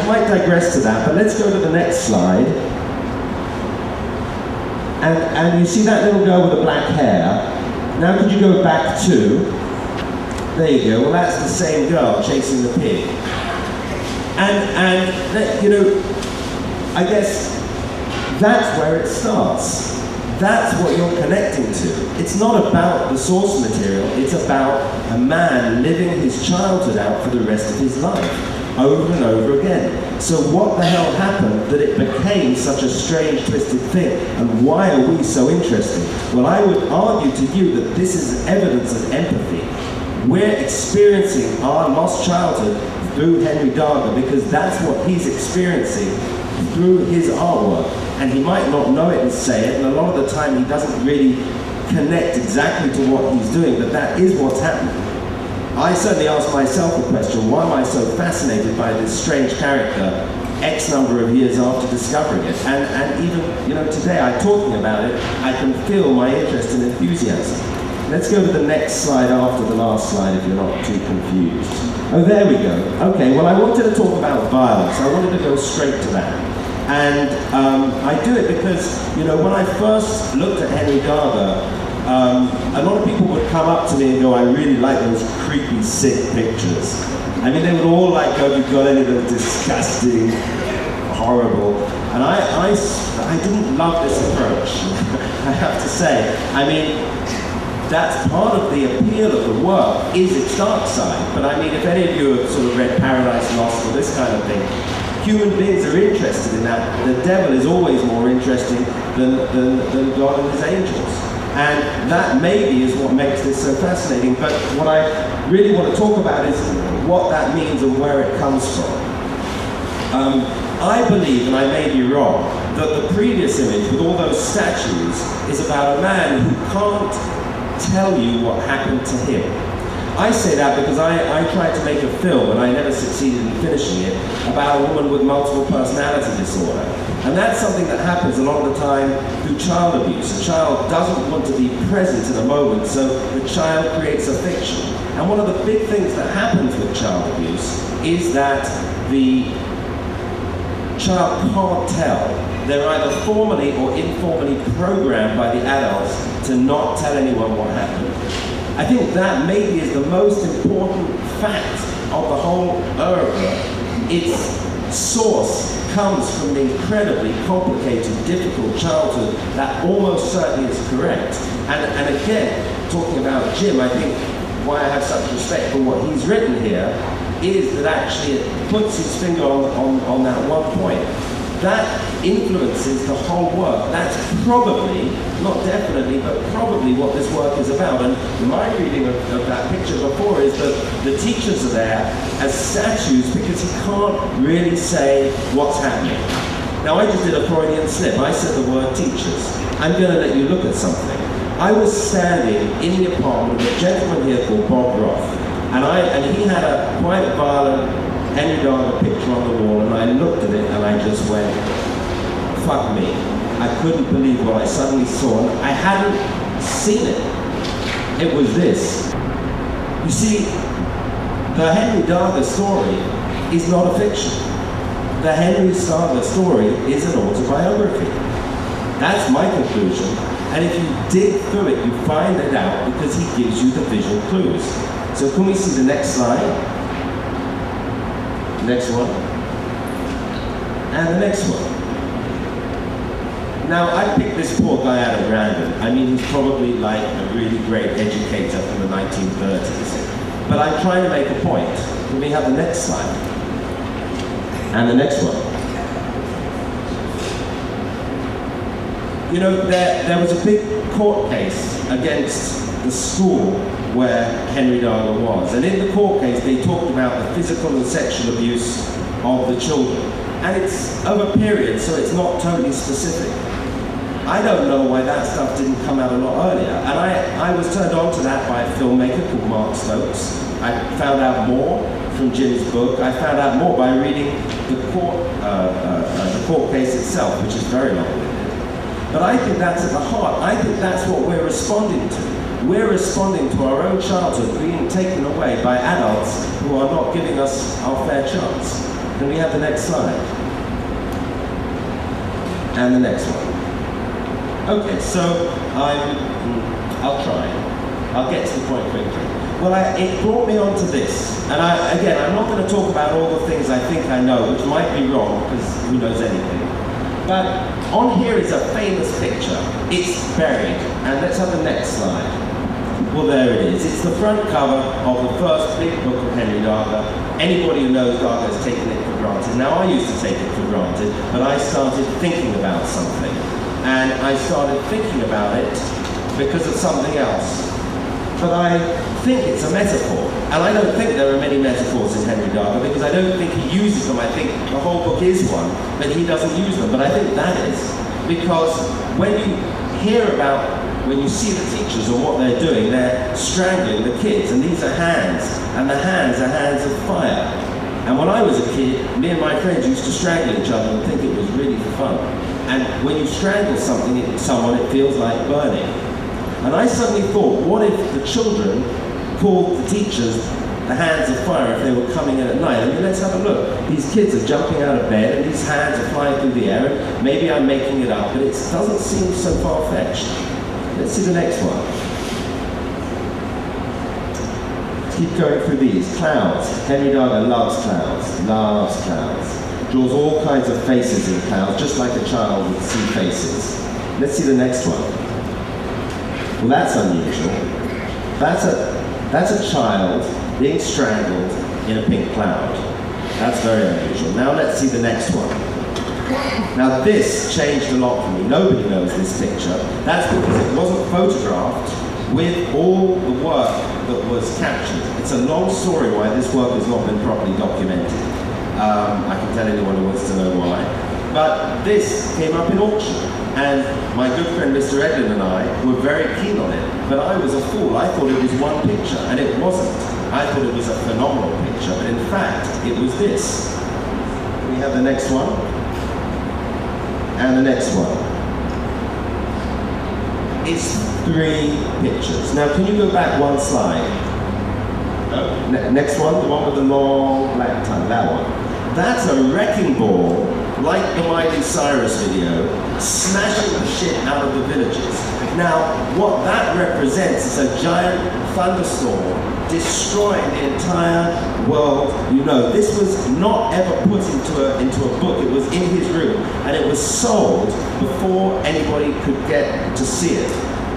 might digress to that, but let's go to the next slide. And you see that little girl with the black hair. Now could you go back to, there you go, well that's the same girl chasing the pig. And I guess that's where it starts. That's what you're connecting to. It's not about the source material, it's about a man living his childhood out for the rest of his life, over and over again. So what the hell happened that it became such a strange, twisted thing? And why are we so interested? Well, I would argue to you that this is evidence of empathy. We're experiencing our lost childhood through Henry Darger because that's what he's experiencing through his artwork. And he might not know it and say it, and a lot of the time he doesn't really connect exactly to what he's doing, but that is what's happening. I certainly asked myself the question, why am I so fascinated by this strange character X number of years after discovering it? And even today, I'm talking about it, I can feel my interest and enthusiasm. Let's go to the next slide after the last slide if you're not too confused. Oh, there we go. Okay, well I wanted to talk about violence. I wanted to go straight to that. And I do it because, when I first looked at Henry Darger, a lot of people would come up to me and go, I really like those creepy, sick pictures. I mean, they would all like go, you've got any of them disgusting, horrible. And I didn't love this approach, I have to say. I mean, that's part of the appeal of the work, is its dark side. But I mean, if any of you have sort of read Paradise Lost or this kind of thing, human beings are interested in that. The devil is always more interesting than God and his angels. And that maybe is what makes this so fascinating. But what I really want to talk about is what that means and where it comes from. I believe, and I may be wrong, that the previous image with all those statues is about a man who can't tell you what happened to him. I say that because I tried to make a film, and I never succeeded in finishing it, about a woman with multiple personality disorder. And that's something that happens a lot of the time through child abuse. A child doesn't want to be present in a moment, so the child creates a fiction. And one of the big things that happens with child abuse is that the child can't tell. They're either formally or informally programmed by the adults to not tell anyone what happened. I think that maybe is the most important fact of the whole oeuvre. Its source comes from the incredibly complicated, difficult childhood that almost certainly is correct. And again, talking about Jim, I think why I have such respect for what he's written here is that actually it puts his finger on that one point. That influences the whole work. That's probably, not definitely, but probably what this work is about. And my reading of that picture before is that the teachers are there as statues because he can't really say what's happening. Now I just did a Freudian slip. I said the word teachers. I'm going to let you look at something. I was standing in the apartment of a gentleman here called Bob Roth. And he had a quite violent Henry Darger picture on the wall, and I looked at it and I just went, fuck me. I couldn't believe what I suddenly saw, and I hadn't seen it. It was this. You see, the Henry Darger story is not a fiction. The Henry Darger story is an autobiography. That's my conclusion, and if you dig through it, you find it out because he gives you the visual clues. So can we see the next slide? Next one. And the next one. Now, I picked this poor guy out at random. I mean, he's probably like a really great educator from the 1930s. But I'm trying to make a point. Can we have the next slide? And the next one. You know, there was a big court case against the school where Henry Darger was. And in the court case, they talked about the physical and sexual abuse of the children. And it's of a period, so it's not totally specific. I don't know why that stuff didn't come out a lot earlier. And I was turned on to that by a filmmaker called Mark Stokes. I found out more from Jim's book. I found out more by reading the court case itself, which is very long-winded. But I think that's at the heart. I think that's what we're responding to. We're responding to our own childhood being taken away by adults who are not giving us our fair chance. Can we have the next slide? And the next one. Okay, so I'll try. I'll get to the point quickly. Well, it brought me on to this. And again, I'm not going to talk about all the things I think I know, which might be wrong, because who knows anything. But on here is a famous picture. It's buried. And let's have the next slide. Well, there it is. It's the front cover of the first big book of Henry Darger. Anybody who knows Darger has taken it for granted. Now, I used to take it for granted, but I started thinking about something. And I started thinking about it because of something else. But I think it's a metaphor. And I don't think there are many metaphors in Henry Darger because I don't think he uses them. I think the whole book is one, but he doesn't use them. But I think that is because when you hear about, when you see the teachers or what they're doing, they're strangling the kids, and these are hands, and the hands are hands of fire. And when I was a kid, me and my friends used to strangle each other and think it was really fun. And when you strangle someone, it feels like burning. And I suddenly thought, what if the children called the teachers the hands of fire if they were coming in at night? I mean, let's have a look. These kids are jumping out of bed, and these hands are flying through the air, and maybe I'm making it up, but it doesn't seem so far-fetched. Let's see the next one. Keep going through these. Clouds. Henry Darger loves clouds. Loves clouds. Draws all kinds of faces in clouds, just like a child would see faces. Let's see the next one. Well, that's unusual. That's a child being strangled in a pink cloud. That's very unusual. Now let's see the next one. Now this changed a lot for me. Nobody knows this picture. That's because it wasn't photographed with all the work that was captured. It's a long story why this work has not been properly documented. I can tell anyone who wants to know why. But this came up in auction, and my good friend Mr. Edlin and I were very keen on it. But I was a fool. I thought it was one picture, and it wasn't. I thought it was a phenomenal picture, but in fact, it was this. We have the next one, and the next one. It's 3 pictures. Now, can you go back one slide? No. Next one, the one with the long black tongue, that one. That's a wrecking ball, like the Miley Cyrus video, smashing the shit out of the villages. Now, what that represents is a giant thunderstorm destroying the entire world. You know, this was not ever put into a book. It was in his room, and it was sold before anybody could get to see it.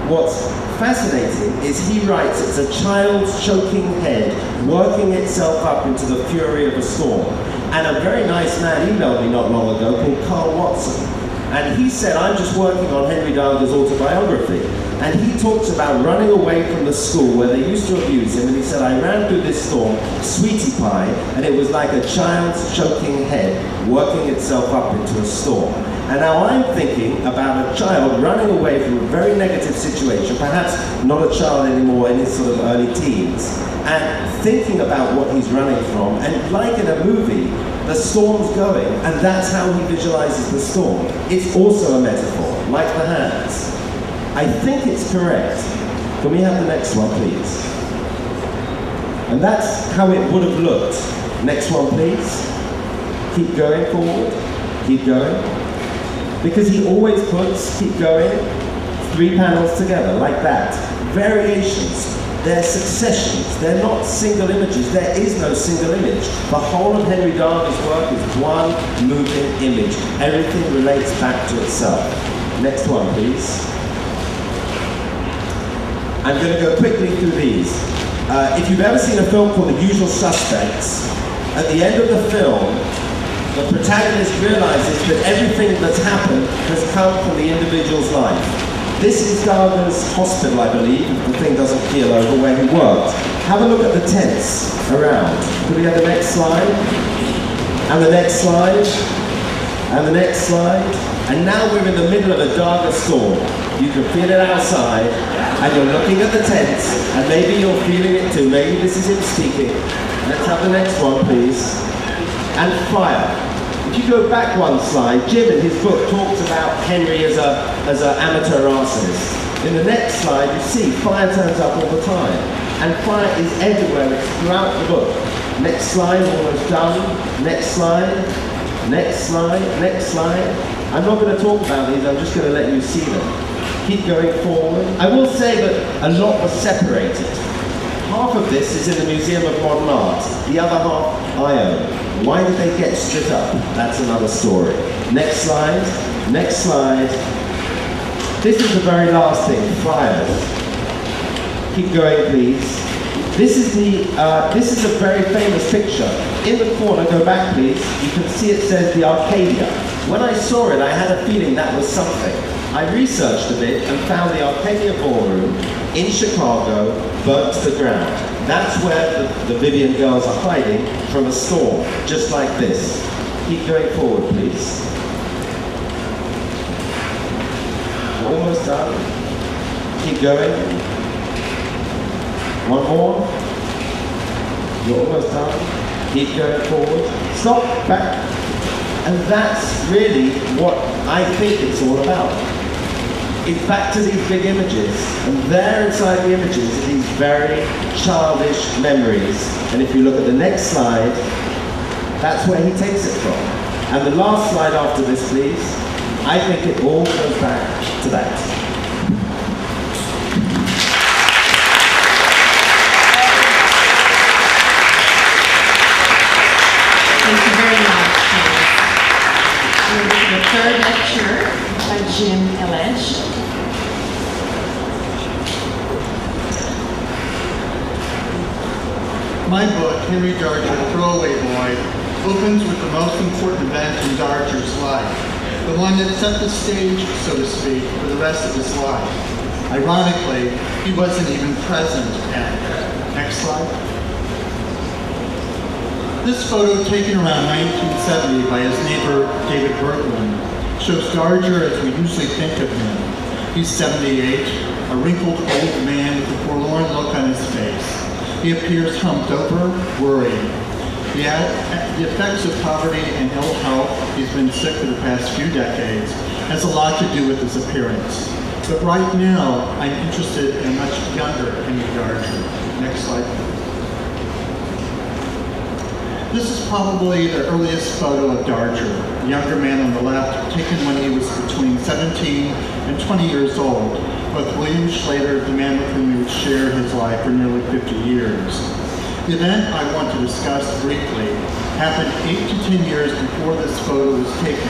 What's fascinating is he writes it's a child's choking head working itself up into the fury of a storm. And a very nice man emailed me not long ago called Carl Watson. And he said, I'm just working on Henry Darger's autobiography. And he talks about running away from the school where they used to abuse him. And he said, I ran through this storm, sweetie pie, and it was like a child's choking head working itself up into a storm. And now I'm thinking about a child running away from a very negative situation, perhaps not a child anymore in his sort of early teens, and thinking about what he's running from. And like in a movie, the storm's going, and that's how he visualizes the storm. It's also a metaphor, like the hands. I think it's correct. Can we have the next one, please? And that's how it would have looked. Next one, please. Keep going forward. Keep going. Because he always puts, keep going, 3 panels together, like that. Variations. They're successions. They're not single images. There is no single image. The whole of Henry Darger's work is one moving image. Everything relates back to itself. Next one, please. I'm going to go quickly through these. If you've ever seen a film called The Usual Suspects, at the end of the film, the protagonist realizes that everything that's happened has come from the individual's life. This is Darger's hospital, I believe, if the thing doesn't keel over, where he worked. Have a look at the tents around. Could we have the next slide? And the next slide? And the next slide? And now we're in the middle of a Darger storm. You can feel it outside, and you're looking at the tents, and maybe you're feeling it too. Maybe this is him speaking. Let's have the next one, please. And fire. If you go back one slide, Jim in his book talks about Henry as an amateur arsonist. In the next slide, you see fire turns up all the time. And fire is everywhere, it's throughout the book. Next slide, almost done. Next slide, next slide, next slide. I'm not going to talk about these, I'm just going to let you see them. Keep going forward. I will say that a lot was separated. Half of this is in the Museum of Modern Art, the other half I own. Why did they get split up? That's another story. Next slide, next slide. This is the very last thing, fires. Keep going, please. This is a very famous picture. In the corner, go back please, you can see it says the Arcadia. When I saw it, I had a feeling that was something. I researched a bit and found the Arcadia Ballroom in Chicago burnt to the ground. That's where the Vivian girls are hiding from a storm, just like this. Keep going forward, please. Almost done. Keep going. One more. You're almost done. Keep going forward. Stop, back. And that's really what I think it's all about. It's back to these big images, and there inside the images are these very childish memories. And if you look at the next slide, that's where he takes it from. And the last slide after this, please. I think it all goes back to that. Jim Elledge. My book, Henry Darger, Throwaway Boy, opens with the most important event in Darger's life, the one that set the stage, so to speak, for the rest of his life. Ironically, he wasn't even present at it. Next slide. This photo, taken around 1970 by his neighbor David Berglund, shows Darger as we usually think of him. He's 78, a wrinkled old man with a forlorn look on his face. He appears humped over, worried. The effects of poverty and ill health, he's been sick for the past few decades, has a lot to do with his appearance. But right now, I'm interested in a much younger Henry Darger. Next slide. This is probably the earliest photo of Darger, the younger man on the left, taken when he was between 17 and 20 years old, with William Schlater, the man with whom he would share his life for nearly 50 years. The event I want to discuss briefly happened 8 to 10 years before this photo was taken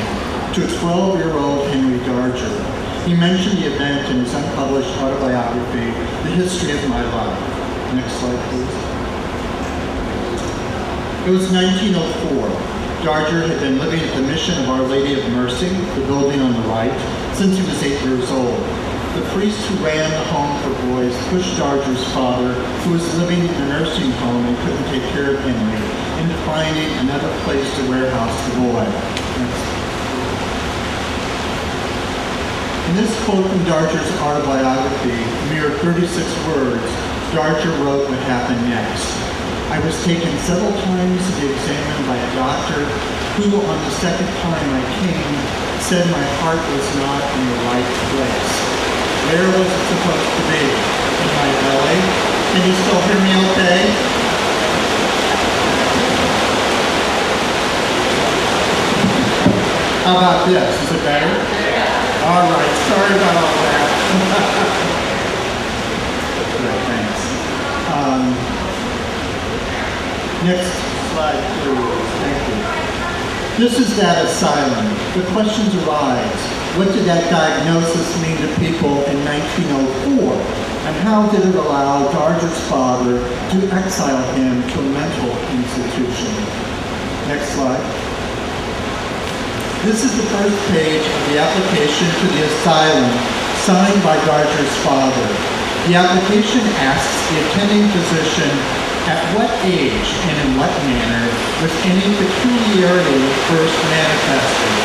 to a 12-year-old Henry Darger. He mentioned the event in his unpublished autobiography, The History of My Life. Next slide, please. It was 1904. Darger had been living at the Mission of Our Lady of Mercy, the building on the right, since he was 8 years old. The priest who ran the home for boys pushed Darger's father, who was living in a nursing home and couldn't take care of Henry, into finding another place to warehouse the boy. In this quote from Darger's autobiography, mere 36 words, Darger wrote what happened next. I was taken several times to be examined by a doctor who, on the second time I came, said my heart was not in the right place. Where was it supposed to be? In my belly? Can you still hear me okay? How about this? Is it better? Yeah. All right. Sorry about all that. Good, thanks. Next slide, please. Thank you. This is that asylum. The questions arise. What did that diagnosis mean to people in 1904? And how did it allow Darger's father to exile him to a mental institution? Next slide. This is the first page of the application to the asylum signed by Darger's father. The application asks the attending physician at what age and in what manner was any peculiarity first manifested.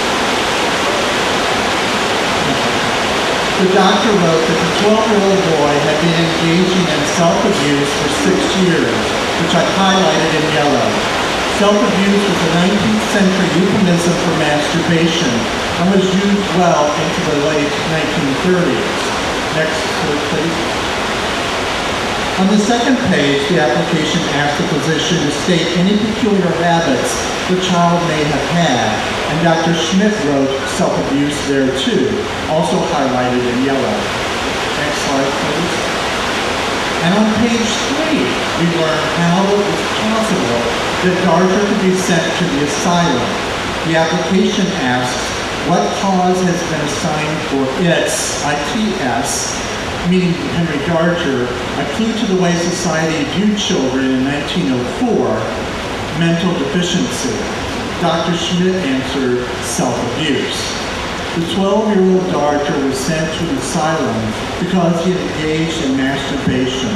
The doctor wrote that the 12-year-old boy had been engaging in self-abuse for 6 years, which I highlighted in yellow. Self-abuse was a 19th century euphemism for masturbation and was used well into the late 1930s. Next slide, please. On the second page, the application asked the physician to state any peculiar habits the child may have had, and Dr. Schmidt wrote self-abuse there too, also highlighted in yellow. Next slide, please. And on page 3, we learn how it was possible that Darger could be sent to the asylum. The application asks what cause has been assigned for its, ITS, meaning Henry Darger, a clue to the way society viewed children in 1904, mental deficiency. Dr. Schmidt answered self-abuse. The 12-year-old Darger was sent to an asylum because he had engaged in masturbation.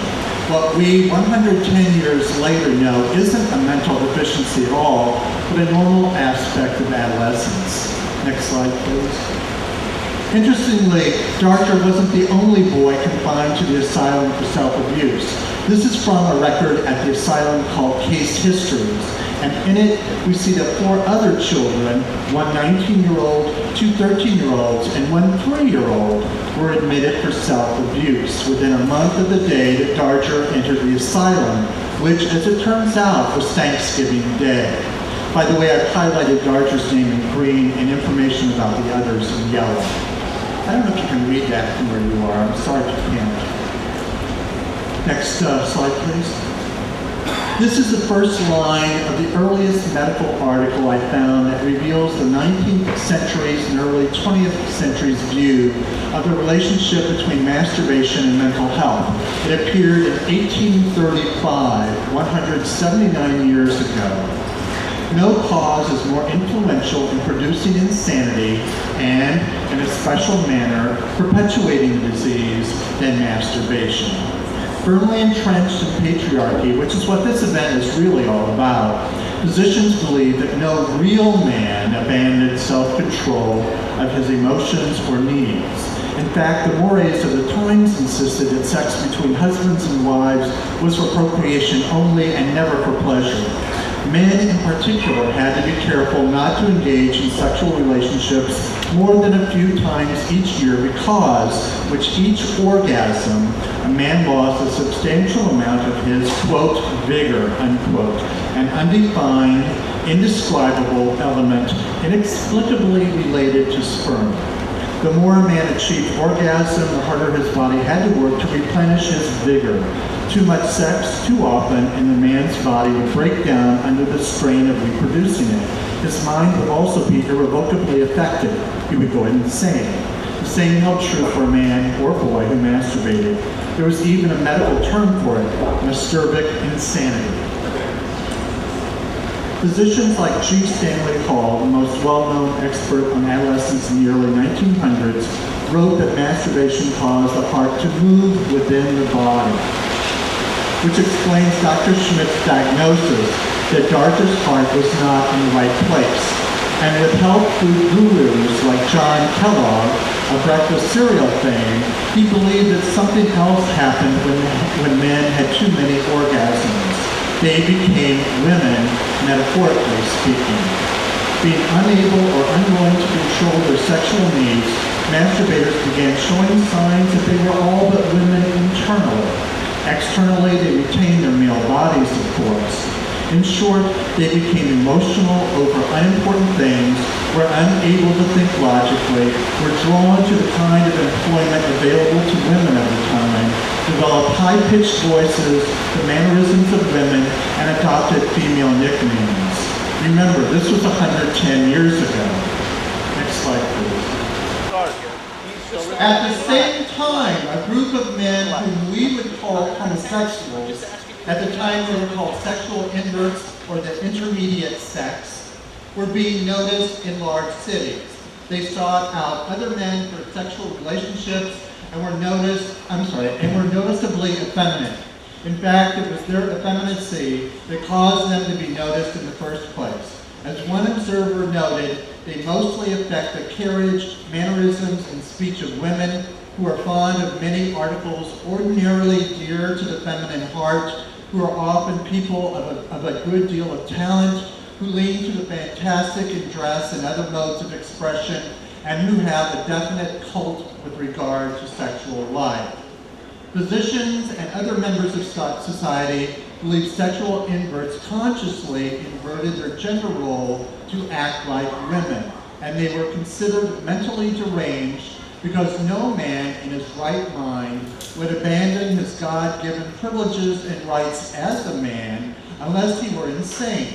What we 110 years later know isn't a mental deficiency at all, but a normal aspect of adolescence. Next slide, please. Interestingly, Darger wasn't the only boy confined to the asylum for self-abuse. This is from a record at the asylum called Case Histories, and in it we see that 4 other children, one 19-year-old, 2 13-year-olds, and one 3-year-old, were admitted for self-abuse within a month of the day that Darger entered the asylum, which, as it turns out, was Thanksgiving Day. By the way, I've highlighted Darger's name in green and information about the others in yellow. I don't know if you can read that from where you are. I'm sorry if you can't. Next slide, please. This is the first line of the earliest medical article I found that reveals the 19th century's and early 20th century's view of the relationship between masturbation and mental health. It appeared in 1835, 179 years ago. No cause is more influential in producing insanity and, in a special manner, perpetuating the disease than masturbation. Firmly entrenched in patriarchy, which is what this event is really all about, physicians believe that no real man abandoned self-control of his emotions or needs. In fact, the mores of the times insisted that sex between husbands and wives was for procreation only and never for pleasure. Men in particular had to be careful not to engage in sexual relationships more than a few times each year because with each orgasm, a man lost a substantial amount of his, quote, vigor, unquote, an undefined, indescribable element inexplicably related to sperm. The more a man achieved orgasm, the harder his body had to work to replenish his vigor. Too much sex, too often, and the man's body would break down under the strain of reproducing it. His mind would also be irrevocably affected. He would go insane. The same held true for a man or boy who masturbated. There was even a medical term for it, masturbic insanity. Physicians like G. Stanley Hall, the most well-known expert on adolescence in the early 1900s, wrote that masturbation caused the heart to move within the body, which explains Dr. Schmidt's diagnosis that Darger's heart was not in the right place. And with health food gurus like John Kellogg, of breakfast cereal fame, he believed that something else happened when men had too many orgasms. They became women, metaphorically speaking. Being unable or unwilling to control their sexual needs, masturbators began showing signs that they were all but women internally. Externally, they retained their male bodies, of course. In short, they became emotional over unimportant things, were unable to think logically, were drawn to the kind of employment available to women at the time, developed high-pitched voices, the mannerisms of women, and adopted female nicknames. Remember, this was 110 years ago. Next slide, please. At the same time, a group of men whom we would call homosexuals, at the time they were called sexual inverts or the intermediate sex, were being noticed in large cities. They sought out other men for sexual relationships and were noticeably effeminate. In fact, it was their effeminacy that caused them to be noticed in the first place. As one observer noted, they mostly affect the carriage, mannerisms, and speech of women who are fond of many articles ordinarily dear to the feminine heart, who are often people of a good deal of talent, who lean to the fantastic in dress and other modes of expression, and who have a definite cult with regard to sexual life. Physicians and other members of society believe sexual inverts consciously inverted their gender role to act like women, and they were considered mentally deranged because no man in his right mind would abandon his God-given privileges and rights as a man unless he were insane.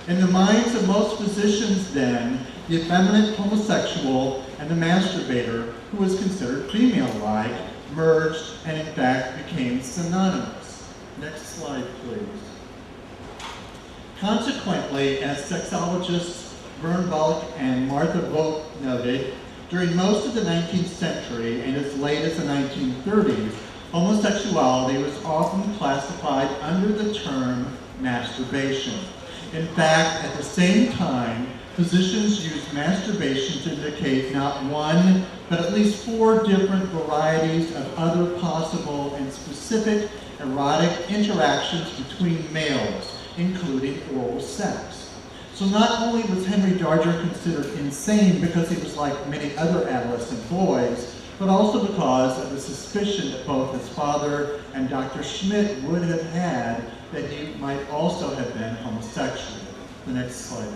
In the minds of most physicians then, the effeminate homosexual and the masturbator, who was considered female-like, merged and in fact became synonymous. Next slide, please. Consequently, as sexologists Vern Bullock and Martha Vogt noted, during most of the 19th century and as late as the 1930s, homosexuality was often classified under the term masturbation. In fact, at the same time, physicians used masturbation to indicate not one, but at least 4 different varieties of other possible and specific erotic interactions between males, including oral sex. So not only was Henry Darger considered insane because he was like many other adolescent boys, but also because of the suspicion that both his father and Dr. Schmidt would have had that he might also have been homosexual. The next slide.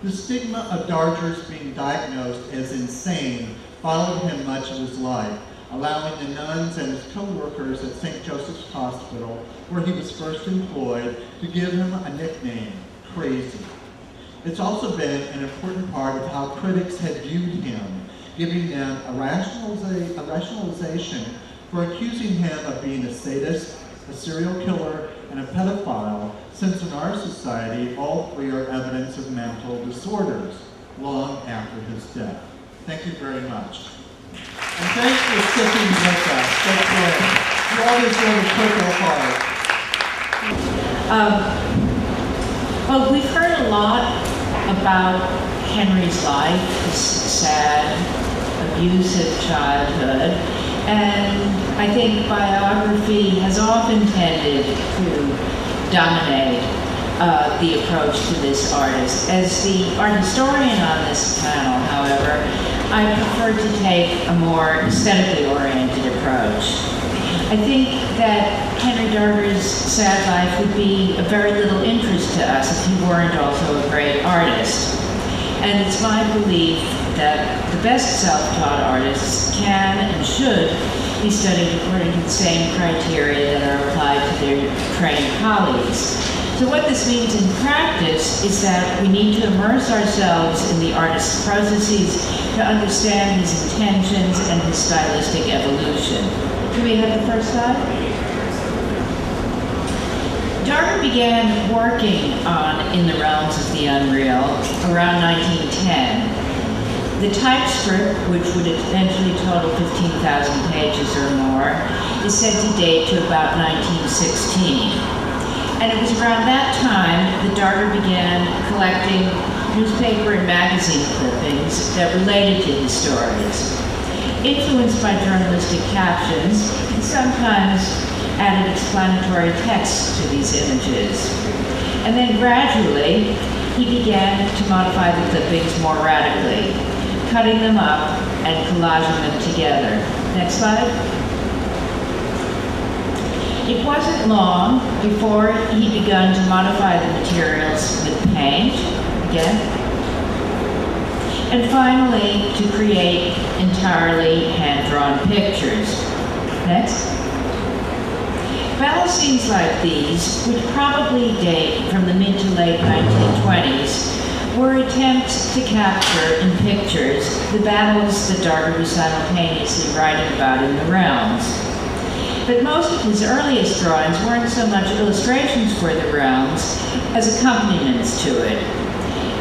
The stigma of Darger's being diagnosed as insane followed him much of his life. allowing the nuns and his co-workers at St. Joseph's Hospital, where he was first employed, to give him a nickname, Crazy. It's also been an important part of how critics had viewed him, giving them a rationalization for accusing him of being a sadist, a serial killer, and a pedophile, since in our society, all three are evidence of mental disorders long after his death. Thank you very much. And thanks for sticking with us. That's great. You always go to Purple Heart. Well, we've heard a lot about Henry's life, his sad, abusive childhood, and I think biography has often tended to dominate the approach to this artist. As the art historian on this panel, however, I prefer to take a more aesthetically oriented approach. I think that Henry Darger's sad life would be of very little interest to us if he weren't also a great artist. And it's my belief that the best self-taught artists can and should be studied according to the same criteria that are applied to their trained colleagues. So what this means in practice is that we need to immerse ourselves in the artist's processes to understand his intentions and his stylistic evolution. Do we have the first slide? Darger began working on In the Realms of the Unreal around 1910. The typescript, which would eventually total 15,000 pages or more, is said to date to about 1916. And it was around that time that Darger began collecting newspaper and magazine clippings that related to his stories. Influenced by journalistic captions, he sometimes added explanatory text to these images. And then gradually, he began to modify the clippings more radically, cutting them up and collaging them together. Next slide. It wasn't long before he began to modify the materials with paint, again, and finally to create entirely hand-drawn pictures. Next. Battle scenes like these, which probably date from the mid to late 1920s, were attempts to capture in pictures the battles that Darger was simultaneously writing about in the realms. But most of his earliest drawings weren't so much illustrations for the realms as accompaniments to it.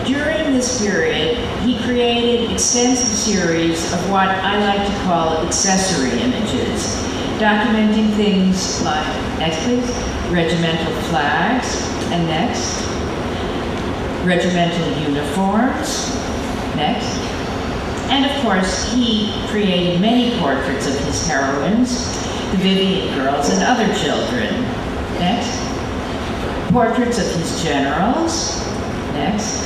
During this period, he created extensive series of what I like to call accessory images, documenting things like, next please, regimental flags, and next, regimental uniforms, next, and of course he created many portraits of his heroines, the Vivian girls, and other children. Next. Portraits of his generals. Next.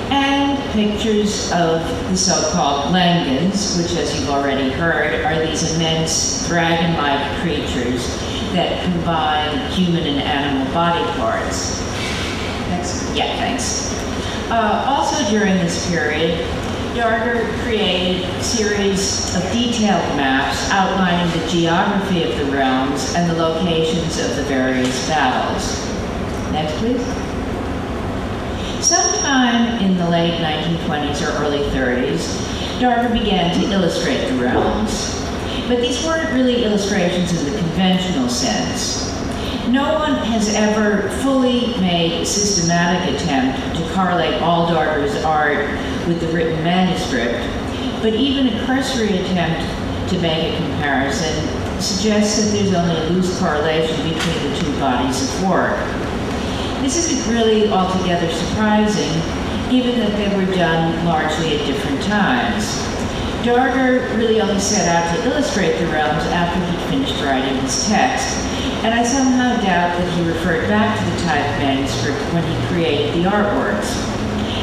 And pictures of the so-called Langans, which, as you've already heard, are these immense dragon-like creatures that combine human and animal body parts. Next. Yeah, thanks. Also during this period, Darger created a series of detailed maps outlining the geography of the realms and the locations of the various battles. Next, please. Sometime in the late 1920s or early 30s, Darger began to illustrate the realms. But these weren't really illustrations in the conventional sense. No one has ever fully made a systematic attempt to correlate all Darger's art with the written manuscript, but even a cursory attempt to make a comparison suggests that there's only a loose correlation between the two bodies of work. This isn't really altogether surprising, given that they were done largely at different times. Darger really only set out to illustrate the realms after he'd finished writing his text, and I somehow doubt that he referred back to the type manuscript when he created the artworks.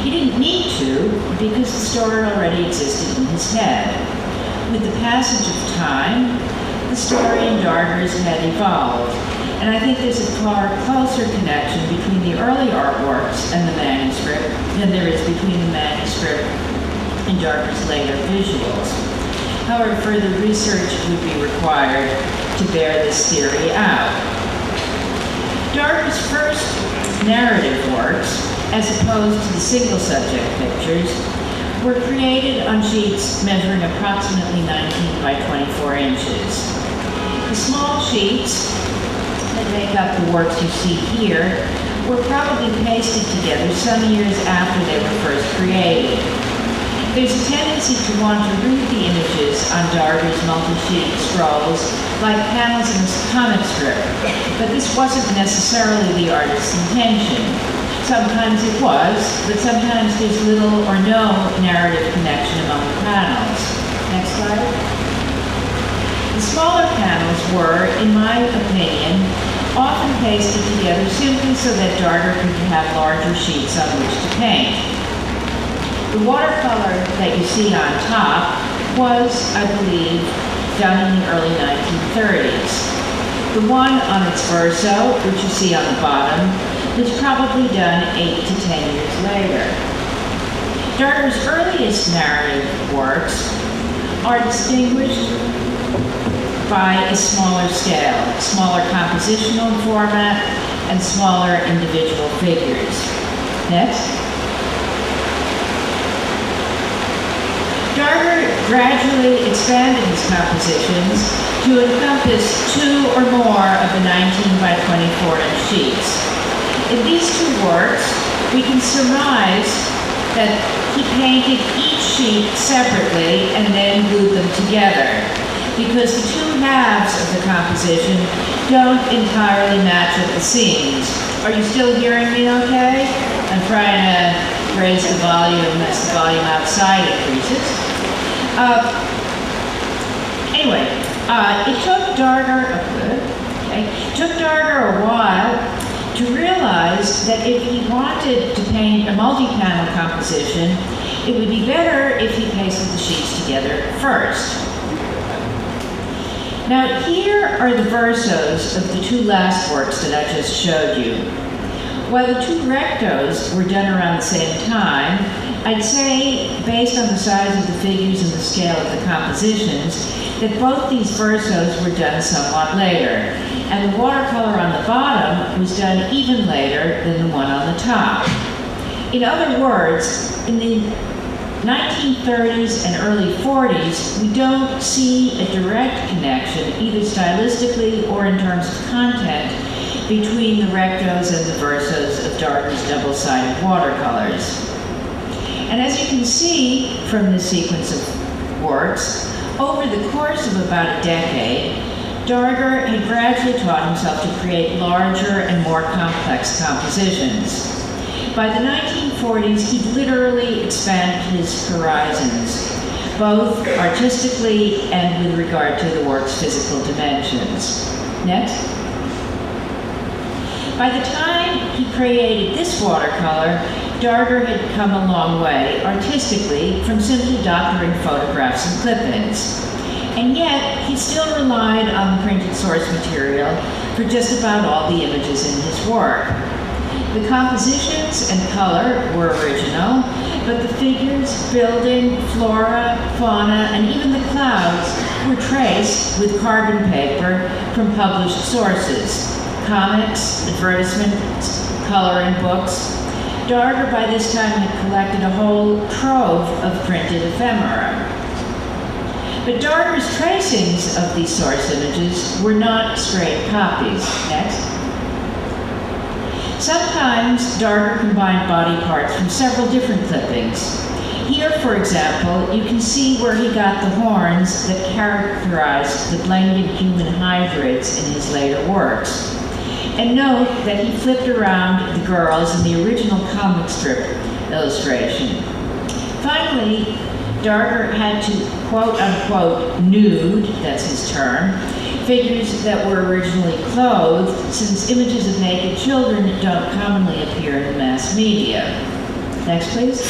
He didn't need to, because the story already existed in his head. With the passage of time, the story in Darger's head evolved, and I think there's a far closer connection between the early artworks and the manuscript than there is between the manuscript and Darger's later visuals. However, further research would be required to bear this theory out. Darger's first narrative works, as opposed to the single subject pictures, were created on sheets measuring approximately 19 by 24 inches. The small sheets that make up the works you see here were probably pasted together some years after they were first created. There's a tendency to want to read the images on Darger's multi-sheet scrolls like panels in a comic strip, but this wasn't necessarily the artist's intention. Sometimes it was, but sometimes there's little or no narrative connection among the panels. Next slide. The smaller panels were, in my opinion, often pasted together simply so that Darger could have larger sheets on which to paint. The watercolor that you see on top was, I believe, done in the early 1930s. The one on its verso, which you see on the bottom, was probably done 8 to 10 years later. Darger's earliest narrative works are distinguished by a smaller scale, smaller compositional format, and smaller individual figures. Next. Darger gradually expanded his compositions to encompass 2 or more of the 19 by 24 inch sheets. In these two works, we can surmise that he painted each sheet separately and then glued them together, because the two halves of the composition don't entirely match at the seams. Are you still hearing me okay? I'm trying to raise the volume as the volume outside increases. Anyway, it took Darger a while to realize that if he wanted to paint a multi-panel composition, it would be better if he pasted the sheets together first. Now, here are the versos of the two last works that I just showed you. While the two rectos were done around the same time, I'd say, based on the size of the figures and the scale of the compositions, that both these versos were done somewhat later, and the watercolor on the bottom was done even later than the one on the top. In other words, in the 1930s and early 40s, we don't see a direct connection, either stylistically or in terms of content, between the rectos and the versos of Darger's double-sided watercolors. And as you can see from this sequence of works, over the course of about a decade, Darger had gradually taught himself to create larger and more complex compositions. By the 1940s, he literally expanded his horizons, both artistically and with regard to the work's physical dimensions. Next. By the time he created this watercolor, Darger had come a long way, artistically, from simply doctoring photographs and clip-ins. And yet, he still relied on the printed source material for just about all the images in his work. The compositions and color were original, but the figures, building, flora, fauna, and even the clouds were traced with carbon paper from published sources, comics, advertisements, coloring books. Darger by this time had collected a whole trove of printed ephemera. But Darger's tracings of these source images were not straight copies. Next. Sometimes Darger combined body parts from several different clippings. Here, for example, you can see where he got the horns that characterized the blended human hybrids in his later works. And note that he flipped around the girls in the original comic strip illustration. Finally, Darger had to quote-unquote nude, that's his term, figures that were originally clothed, since images of naked children don't commonly appear in the mass media. Next, please.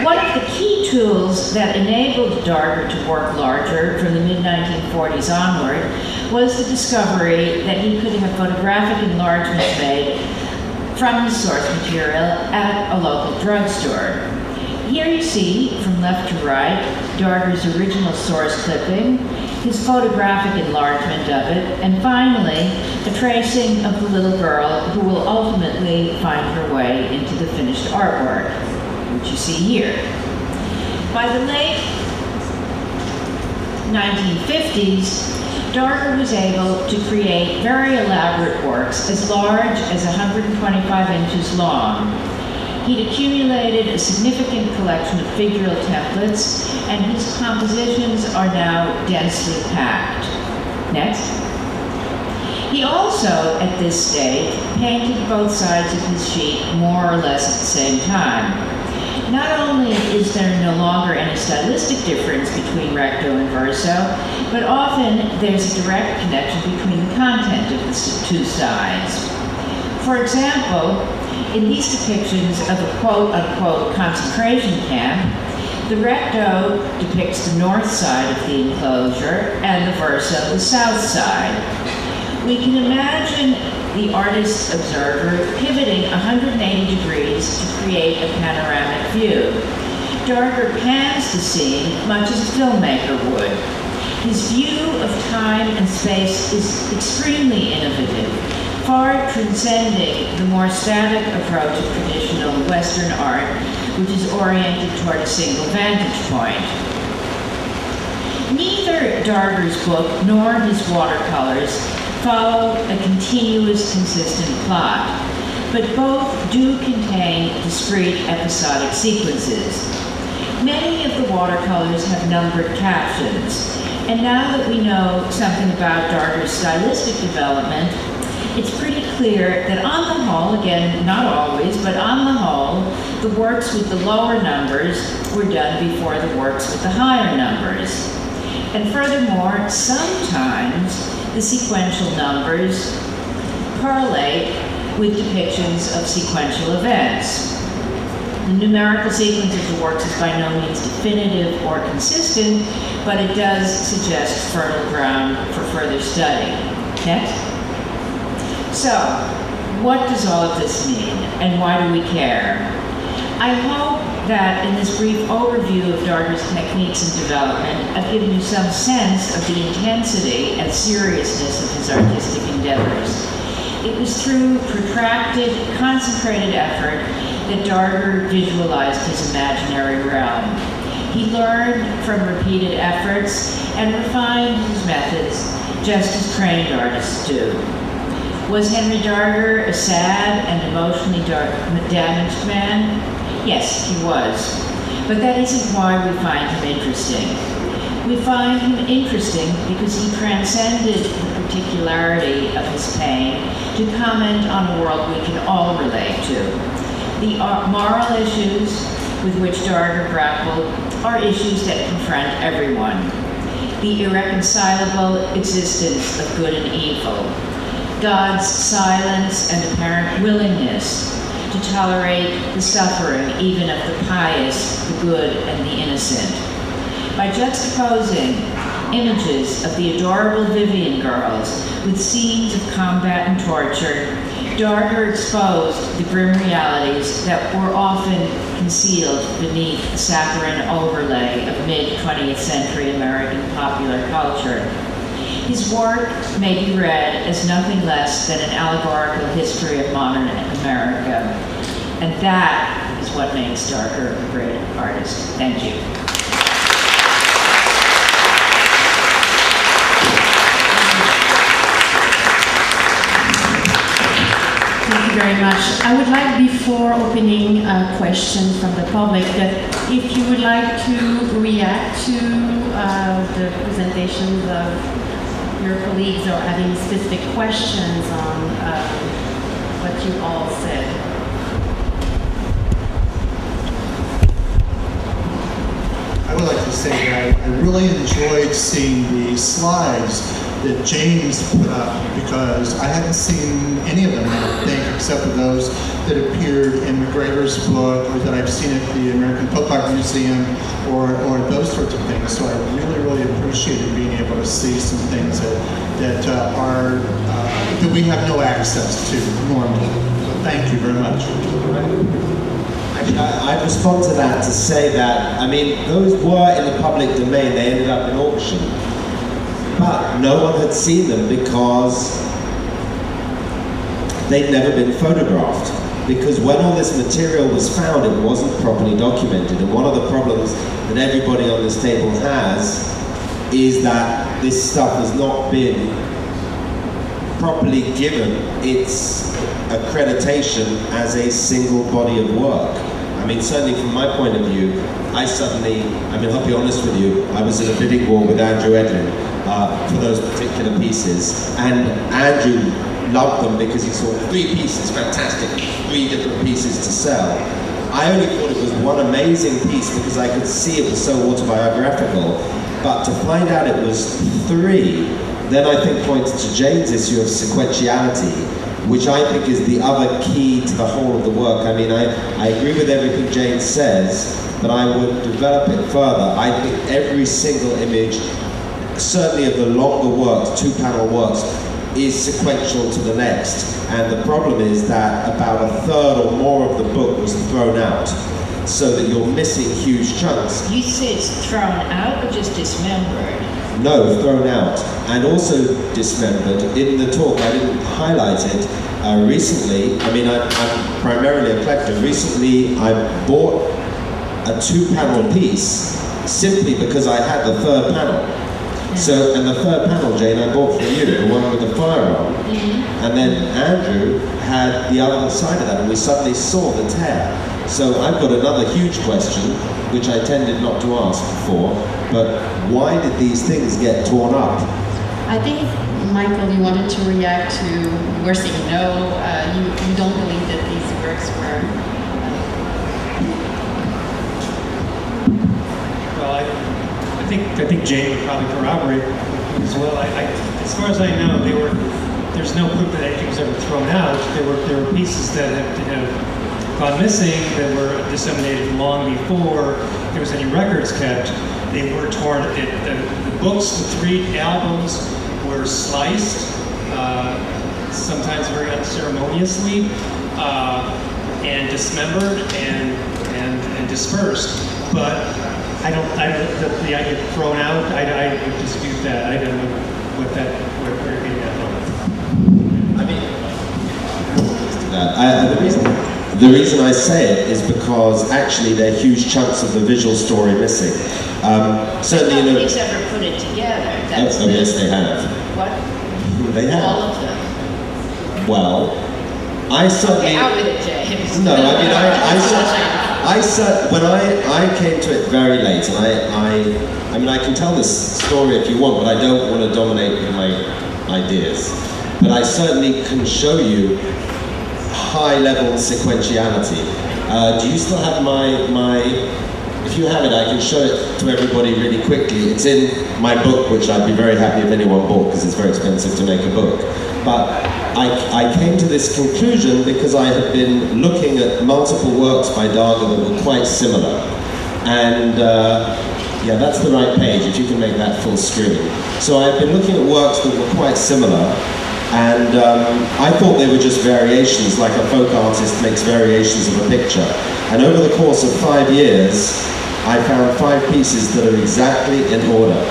One of the key tools that enabled Darger to work larger from the mid-1940s onward was the discovery that he could have photographic enlargements made from the source material at a local drugstore. Here you see, from left to right, Darger's original source clipping, his photographic enlargement of it, and finally, a tracing of the little girl who will ultimately find her way into the finished artwork, which you see here. By the late 1950s, Darger was able to create very elaborate works as large as 125 inches long. He'd accumulated a significant collection of figural templates, and his compositions are now densely packed. Next. He also, at this stage, painted both sides of his sheet more or less at the same time. Not only is there no longer any stylistic difference between recto and verso, but often there's a direct connection between the content of the two sides. For example, in these depictions of a quote-unquote concentration camp, the recto depicts the north side of the enclosure and the verso the south side. We can imagine the artist's observer pivoting 180 degrees to create a panoramic view. Darger pans the scene much as a filmmaker would. His view of time and space is extremely innovative, far transcending the more static approach of traditional Western art, which is oriented toward a single vantage point. Neither Darger's book nor his watercolors follow a continuous, consistent plot, but both do contain discrete episodic sequences. Many of the watercolors have numbered captions, and now that we know something about Darger's stylistic development, it's pretty clear that on the whole, again, not always, but on the whole, the works with the lower numbers were done before the works with the higher numbers. And furthermore, sometimes the sequential numbers correlate with depictions of sequential events. The numerical sequence of the works is by no means definitive or consistent, but it does suggest fertile ground for further study. Next. So, what does all of this mean, and why do we care? I hope that in this brief overview of Darger's techniques and development, I've given you some sense of the intensity and seriousness of his artistic endeavors. It was through protracted, concentrated effort that Darger visualized his imaginary realm. He learned from repeated efforts and refined his methods, just as trained artists do. Was Henry Darger a sad and emotionally damaged man? Yes, he was. But that isn't why we find him interesting. We find him interesting because he transcended the particularity of his pain to comment on a world we can all relate to. The moral issues with which Darger grappled are issues that confront everyone. The irreconcilable existence of good and evil, God's silence and apparent willingness to tolerate the suffering even of the pious, the good, and the innocent. By juxtaposing images of the adorable Vivian girls with scenes of combat and torture, Darger exposed the grim realities that were often concealed beneath the saccharine overlay of mid-20th century American popular culture. His work may be read as nothing less than an allegorical history of modern America. And that is what makes Darger a great artist. Thank you. Thank you very much. I would like, before opening a question from the public, that if you would like to react to the presentations of your colleagues or having specific questions on what you all said. I would like to say that I really enjoyed seeing the slides that James put up because I hadn't seen any of them, I don't think, except for those that appeared in McGregor's book or that I've seen at the American Folk Art Museum or those sorts of things. So I really appreciated being able to see some things that we have no access to normally. So thank you very much. I Actually, I'd respond to that to say that, I mean, those were in the public domain, they ended up in auction. But no one had seen them because they'd never been photographed. Because when all this material was found, it wasn't properly documented. And one of the problems that everybody on this table has is that this stuff has not been properly given its accreditation as a single body of work. I mean, certainly from my point of view, I'll be honest with you, I was in a bidding war with Andrew Edlin for those particular pieces, and Andrew loved them because he saw 3 pieces, fantastic, 3 different pieces to sell. I only thought it was one amazing piece because I could see it was so autobiographical, but to find out it was 3, then I think points to Jane's issue of sequentiality, which I think is the other key to the whole of the work. I mean, I agree with everything Jane says, but I would develop it further. I think every single image, certainly of the longer works, 2-panel works, is sequential to the next. And the problem is that about 1/3 or more of the book was thrown out, so that you're missing huge chunks. You say it's thrown out or just dismembered? No, thrown out, and also dismembered. In the talk, I didn't highlight it. Recently, I mean, I'm primarily a collector. Recently, I bought a 2-panel piece simply because I had the 3rd panel. So, and the 3rd panel, Jane, I bought for you, the one with the firearm. And then Andrew had the other side of that, and we suddenly saw the tear. So I've got another huge question, which I tended not to ask before, but why did these things get torn up? I think, Michael, you wanted to react to, we're saying no, you don't believe that these works were... Well, I think Jane would probably corroborate as well. As far as I know, there's no proof that anything was ever thrown out. There were pieces that have gone missing that were disseminated long before there was any records kept. They were torn. The books, the 3 albums, were sliced, sometimes very unceremoniously, and dismembered and dispersed. But the idea of thrown out, I would dispute that. I don't know where you're getting that from. I mean, the reason I say it is because actually there are huge chunks of the visual story missing. Certainly, you know. Nobody's ever put it together. That's Oh, yes, they have. What? They have. All of them. Well, I certainly. Okay, out with it, James. No, I mean, when I came to it very late, and I mean, I can tell this story if you want, but I don't want to dominate with my ideas. But I certainly can show you high-level sequentiality. Do you still have my? If you have it, I can show it to everybody really quickly. It's in my book, which I'd be very happy if anyone bought, because it's very expensive to make a book. But I came to this conclusion because I had been looking at multiple works by Darger that were quite similar. And yeah, that's the right page, if you can make that full screen. So I've been looking at works that were quite similar, and I thought they were just variations, like a folk artist makes variations of a picture. And over the course of 5 years, I found 5 pieces that are exactly in order.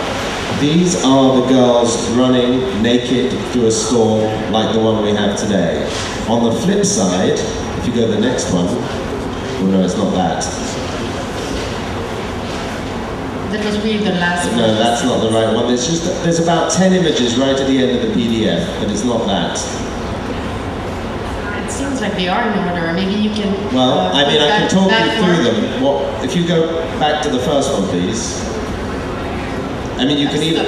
These are the girls running naked through a store like the one we have today. On the flip side, if you go to the next one, oh no, it's not that. That was really the last one. No, that's not the right one. It's just there's about 10 images right at the end of the PDF, but it's not that. It seems like they are in order, or maybe you can... Well, I mean, I can talk you through forward. them. If you go back to the first one, please. I mean, you can even...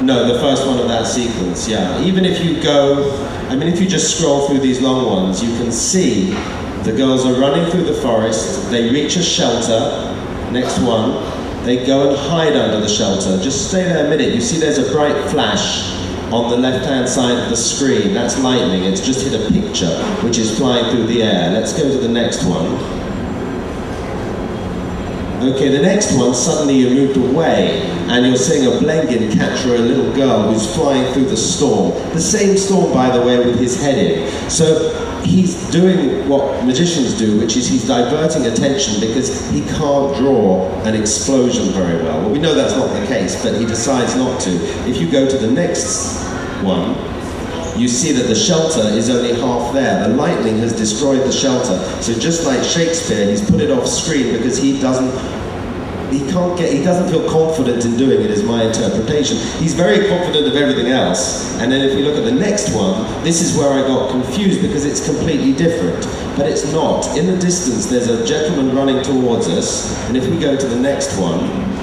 No, the first one of that sequence, yeah. Even if you go... I mean, if you just scroll through these long ones, you can see the girls are running through the forest, they reach a shelter, next one, they go and hide under the shelter. Just stay there a minute. You see there's a bright flash on the left-hand side of the screen. That's lightning. It's just hit a picture, which is flying through the air. Let's go to the next one. Okay, the next one, suddenly you're moved away, and you're seeing a Blengen capture a little girl who's flying through the storm. The same storm, by the way, with his head in. So he's doing what magicians do, which is he's diverting attention because he can't draw an explosion very well. Well, we know that's not the case, but he decides not to. If you go to the next one, you see that the shelter is only half there. The lightning has destroyed the shelter. So just like Shakespeare, he's put it off screen because he doesn't feel confident in doing it, is my interpretation. He's very confident of everything else. And then if we look at the next one, this is where I got confused because it's completely different. But it's not. In the distance, there's a gentleman running towards us. And if we go to the next one,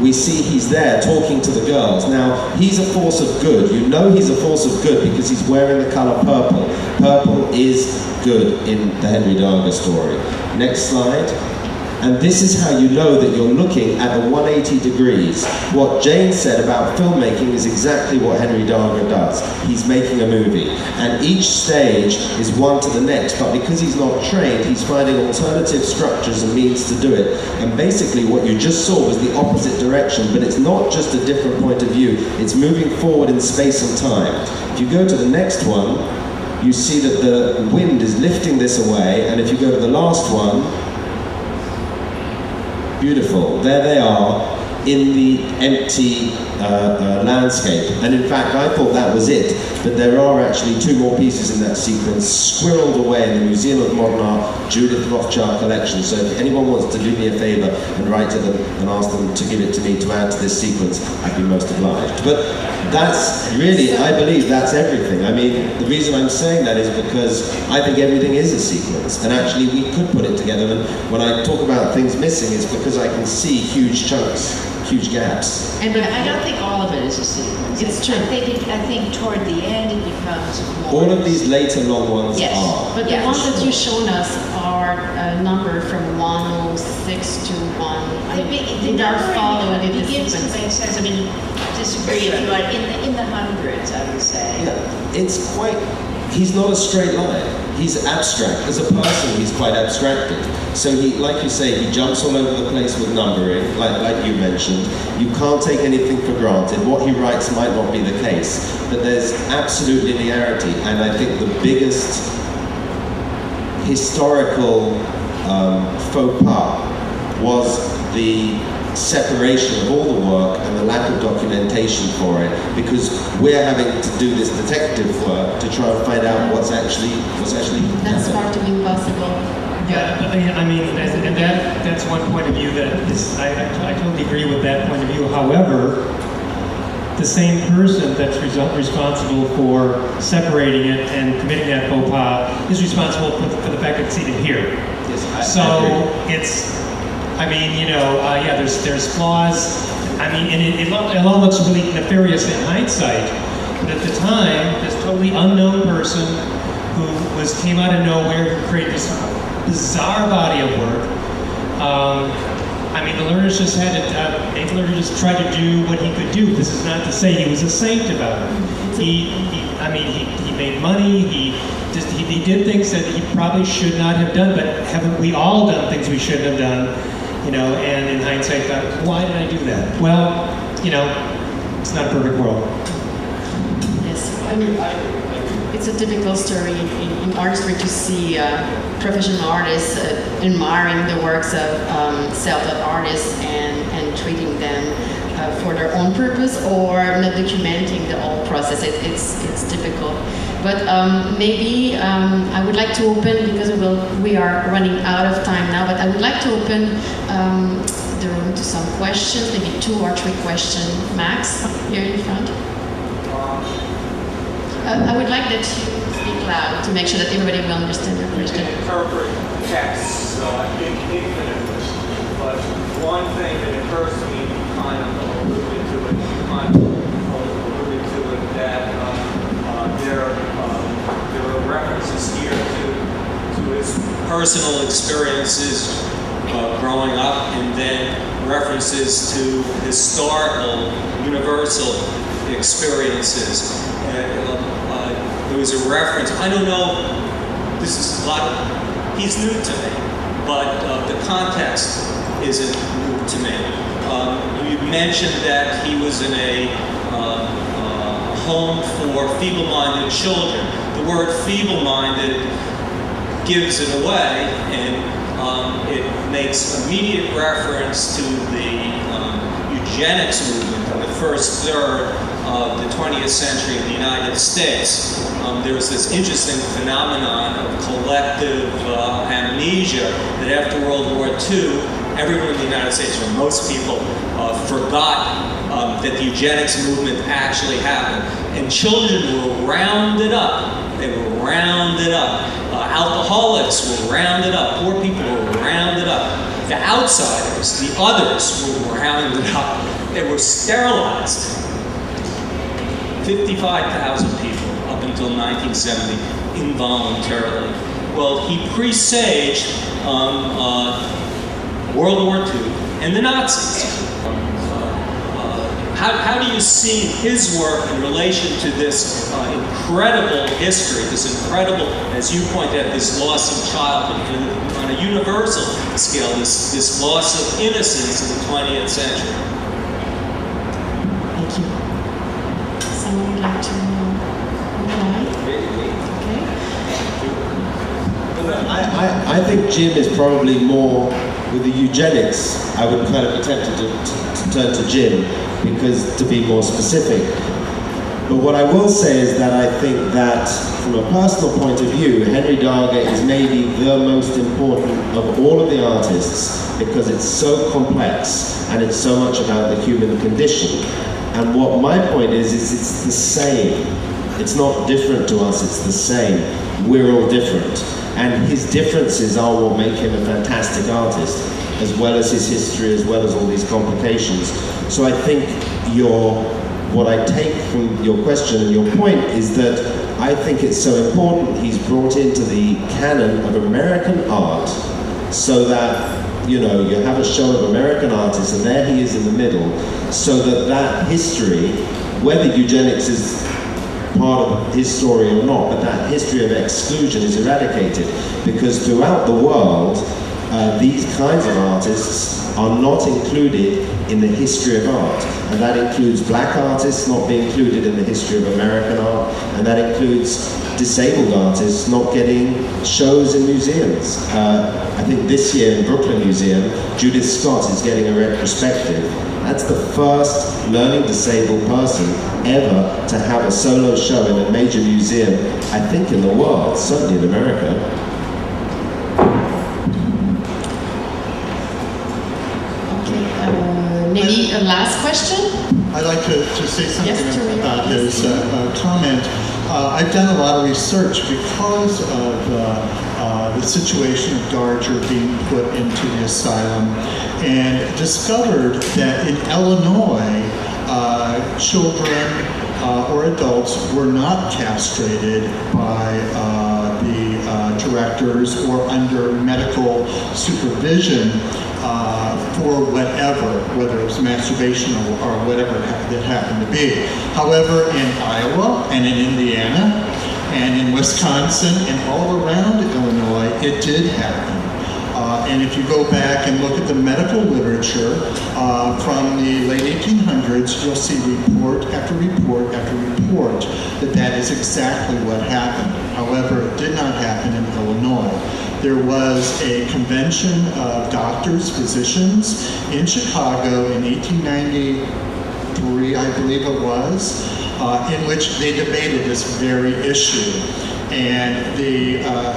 we see he's there talking to the girls. Now, he's a force of good. You know he's a force of good because he's wearing the color purple. Purple is good in the Henry Darger story. Next slide. And this is how you know that you're looking at the 180 degrees. What Jane said about filmmaking is exactly what Henry Darger does. He's making a movie. And each stage is one to the next, but because he's not trained, he's finding alternative structures and means to do it. And basically what you just saw was the opposite direction, but it's not just a different point of view, it's moving forward in space and time. If you go to the next one, you see that the wind is lifting this away, and if you go to the last one, beautiful. There they are in the empty landscape. And in fact, I thought that was it. But there are actually two more pieces in that sequence squirreled away in the Museum of Modern Art Judith Rothschild collection. So if anyone wants to do me a favor and write to them and ask them to give it to me to add to this sequence, I'd be most obliged. But that's really, I believe that's everything. I mean, the reason I'm saying that is because I think everything is a sequence. And actually, we could put it together. And when I talk about things missing, it's because I can see huge chunks, huge gaps. And I don't think all of it is a sequence. It's true. I think toward the end it becomes more. All of these later long ones Yes. are. But the Yeah, ones for that you've shown us are numbered from 106 to 1. The They are followed in the begins to sequence. make sense. I mean, disagree if you want, in the hundreds, I would say. Yeah, it's quite, he's not a straight line. He's abstract. As a person, he's quite abstracted. So he, like you say, he jumps all over the place with numbering, like you mentioned. You can't take anything for granted. What he writes might not be the case, but there's absolute linearity. And I think the biggest historical faux pas was the separation of all the work and the lack of documentation for it, because we're having to do this detective work to try and find out what's actually That's happened. far too impossible. Yeah, I mean, and that's one point of view that is, I totally agree with that point of view. However, the same person that's responsible for separating it and committing that faux pas is responsible for the fact that it's even here. Yes, So I agree. it's, I mean, you know, yeah, there's flaws. I mean, and it all looks really nefarious in hindsight. But at the time, this totally unknown person who came out of nowhere, who created this bizarre body of work. I mean, the learners just had to, the learner just tried to do what he could do. This is not to say he was a saint about it. He made money. He did things that he probably should not have done. But haven't we all done things we shouldn't have done? You know, and in hindsight, thought, why did I do that? Well, you know, it's not a perfect world. Yes, I mean, it's a typical story in artistry to see professional artists admiring the works of self-taught artists and treating them for their own purpose or not documenting the whole process. It's typical. But maybe I would like to open, because we are running out of time now, but I would like to open the room to some questions, maybe 2 or 3 questions max, here in front. I would like that you speak loud to make sure that everybody will understand your question. Interpret texts infinitely, but one thing that occurs to me, kind of alluded to it, that there are references here to his personal experiences growing up, and then references to historical, universal experiences. There was a reference, I don't know, this is a lot, he's new to me, but the context isn't new to me. You mentioned that he was in a home for feeble-minded children. The word feeble-minded gives it away, and it makes immediate reference to the eugenics movement in the first third of the 20th century in the United States. There was this interesting phenomenon of collective amnesia that after World War II, everyone in the United States, or most people, forgot that the eugenics movement actually happened. And children were rounded up. They were rounded up. Alcoholics were rounded up. Poor people were rounded up. The outsiders, the others, were rounded up. They were sterilized. 55,000 people up until 1970 involuntarily. Well, he presaged World War II and the Nazis. How do you see his work in relation to this incredible history, this incredible, as you point out, this loss of childhood on a universal scale, this loss of innocence in the 20th century? Thank you. Someone would like to reply? I think Jim is probably more, with the eugenics, I would kind of be tempted to turn to Jim, because to be more specific. But what I will say is that I think that, from a personal point of view, Henry Darger is maybe the most important of all of the artists, because it's so complex and it's so much about the human condition. And what my point is it's the same. It's not different to us, it's the same. We're all different. And his differences are what make him a fantastic artist, as well as his history, as well as all these complications. So I think what I take from your question and your point is that I think it's so important he's brought into the canon of American art, so that, you know, you have a show of American artists and there he is in the middle, so that that history, whether eugenics is part of his story or not, but that history of exclusion is eradicated, because throughout the world, these kinds of artists are not included in the history of art. And that includes black artists not being included in the history of American art, and that includes disabled artists not getting shows in museums. I think this year in Brooklyn Museum, Judith Scott is getting a retrospective. That's the first learning disabled person ever to have a solo show in a major museum, I think in the world, certainly in America. Maybe a last question? I'd like to say something Yes, about his comment. I've done a lot of research because of the situation of Darger being put into the asylum, and discovered that in Illinois, children or adults were not castrated by the directors or under medical supervision for whatever, whether it was masturbation or whatever that happened to be. However, in Iowa and in Indiana and in Wisconsin and all around Illinois, it did happen. And if you go back and look at the medical literature from the late 1800s, you'll see report after report after report that is exactly what happened. However, it did not happen in Illinois. There was a convention of doctors, physicians in Chicago in 1893, I believe it was, in which they debated this very issue. And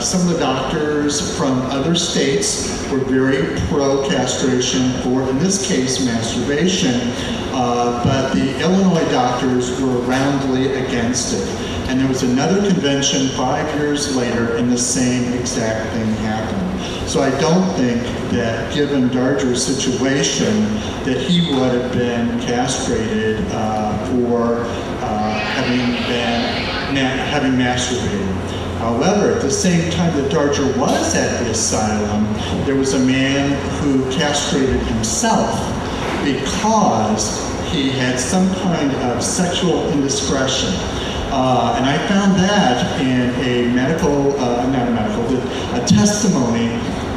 some of the doctors from other states were very pro-castration for, in this case, masturbation, but the Illinois doctors were roundly against it. And there was another convention 5 years later, and the same exact thing happened. So I don't think that, given Darger's situation, that he would have been castrated for having masturbated. However, at the same time that Darger was at the asylum, there was a man who castrated himself because he had some kind of sexual indiscretion. And I found that in a testimony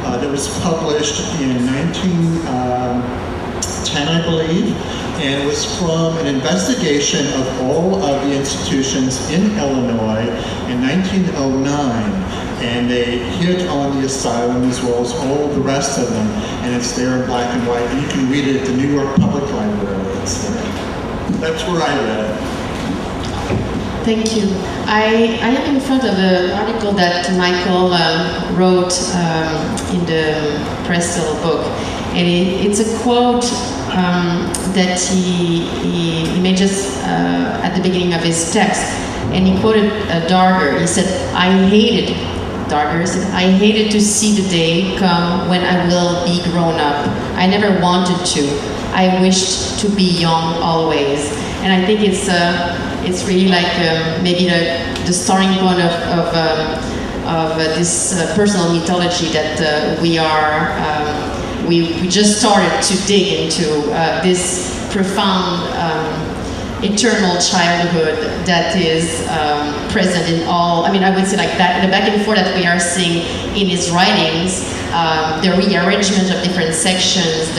that It was published in 1910, I believe, and it was from an investigation of all of the institutions in Illinois in 1909. And they hit on the asylum as well as all the rest of them, and it's there in black and white. You can read it at the New York Public Library. It's there. That's where I read it. Thank you. I am in front of an article that Micheal wrote in the Bonesteel book, and it's a quote that he made just at the beginning of his text, and he quoted Darger. He said, Darger said, "I hated to see the day come when I will be grown up. I never wanted to. I wished to be young always." And I think it's really like maybe the starting point of this personal mythology that we just started to dig into this profound eternal childhood that is present in all, I would say like that, the back and forth that we are seeing in his writings, the rearrangement of different sections,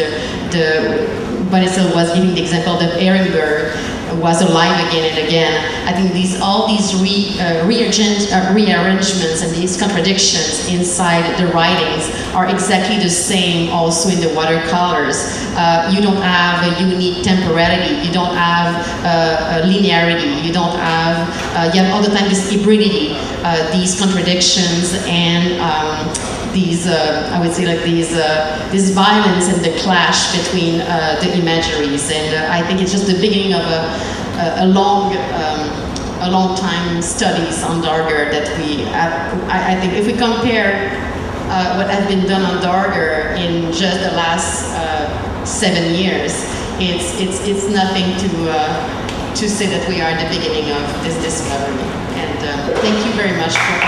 Bonesteel was giving the example that Ehrenberg was alive again and again. I think all these rearrangements and these contradictions inside the writings are exactly the same also in the watercolors. You don't have a unique temporality, you don't have a linearity, you don't have, you have all the time this hybridity, these contradictions and these, I would say like this violence and the clash between the imageries, and I think it's just the beginning of a long time studies on Darger that we have. I think if we compare what has been done on Darger in just the last 7 years, it's nothing to say that we are at the beginning of this discovery. And thank you very much for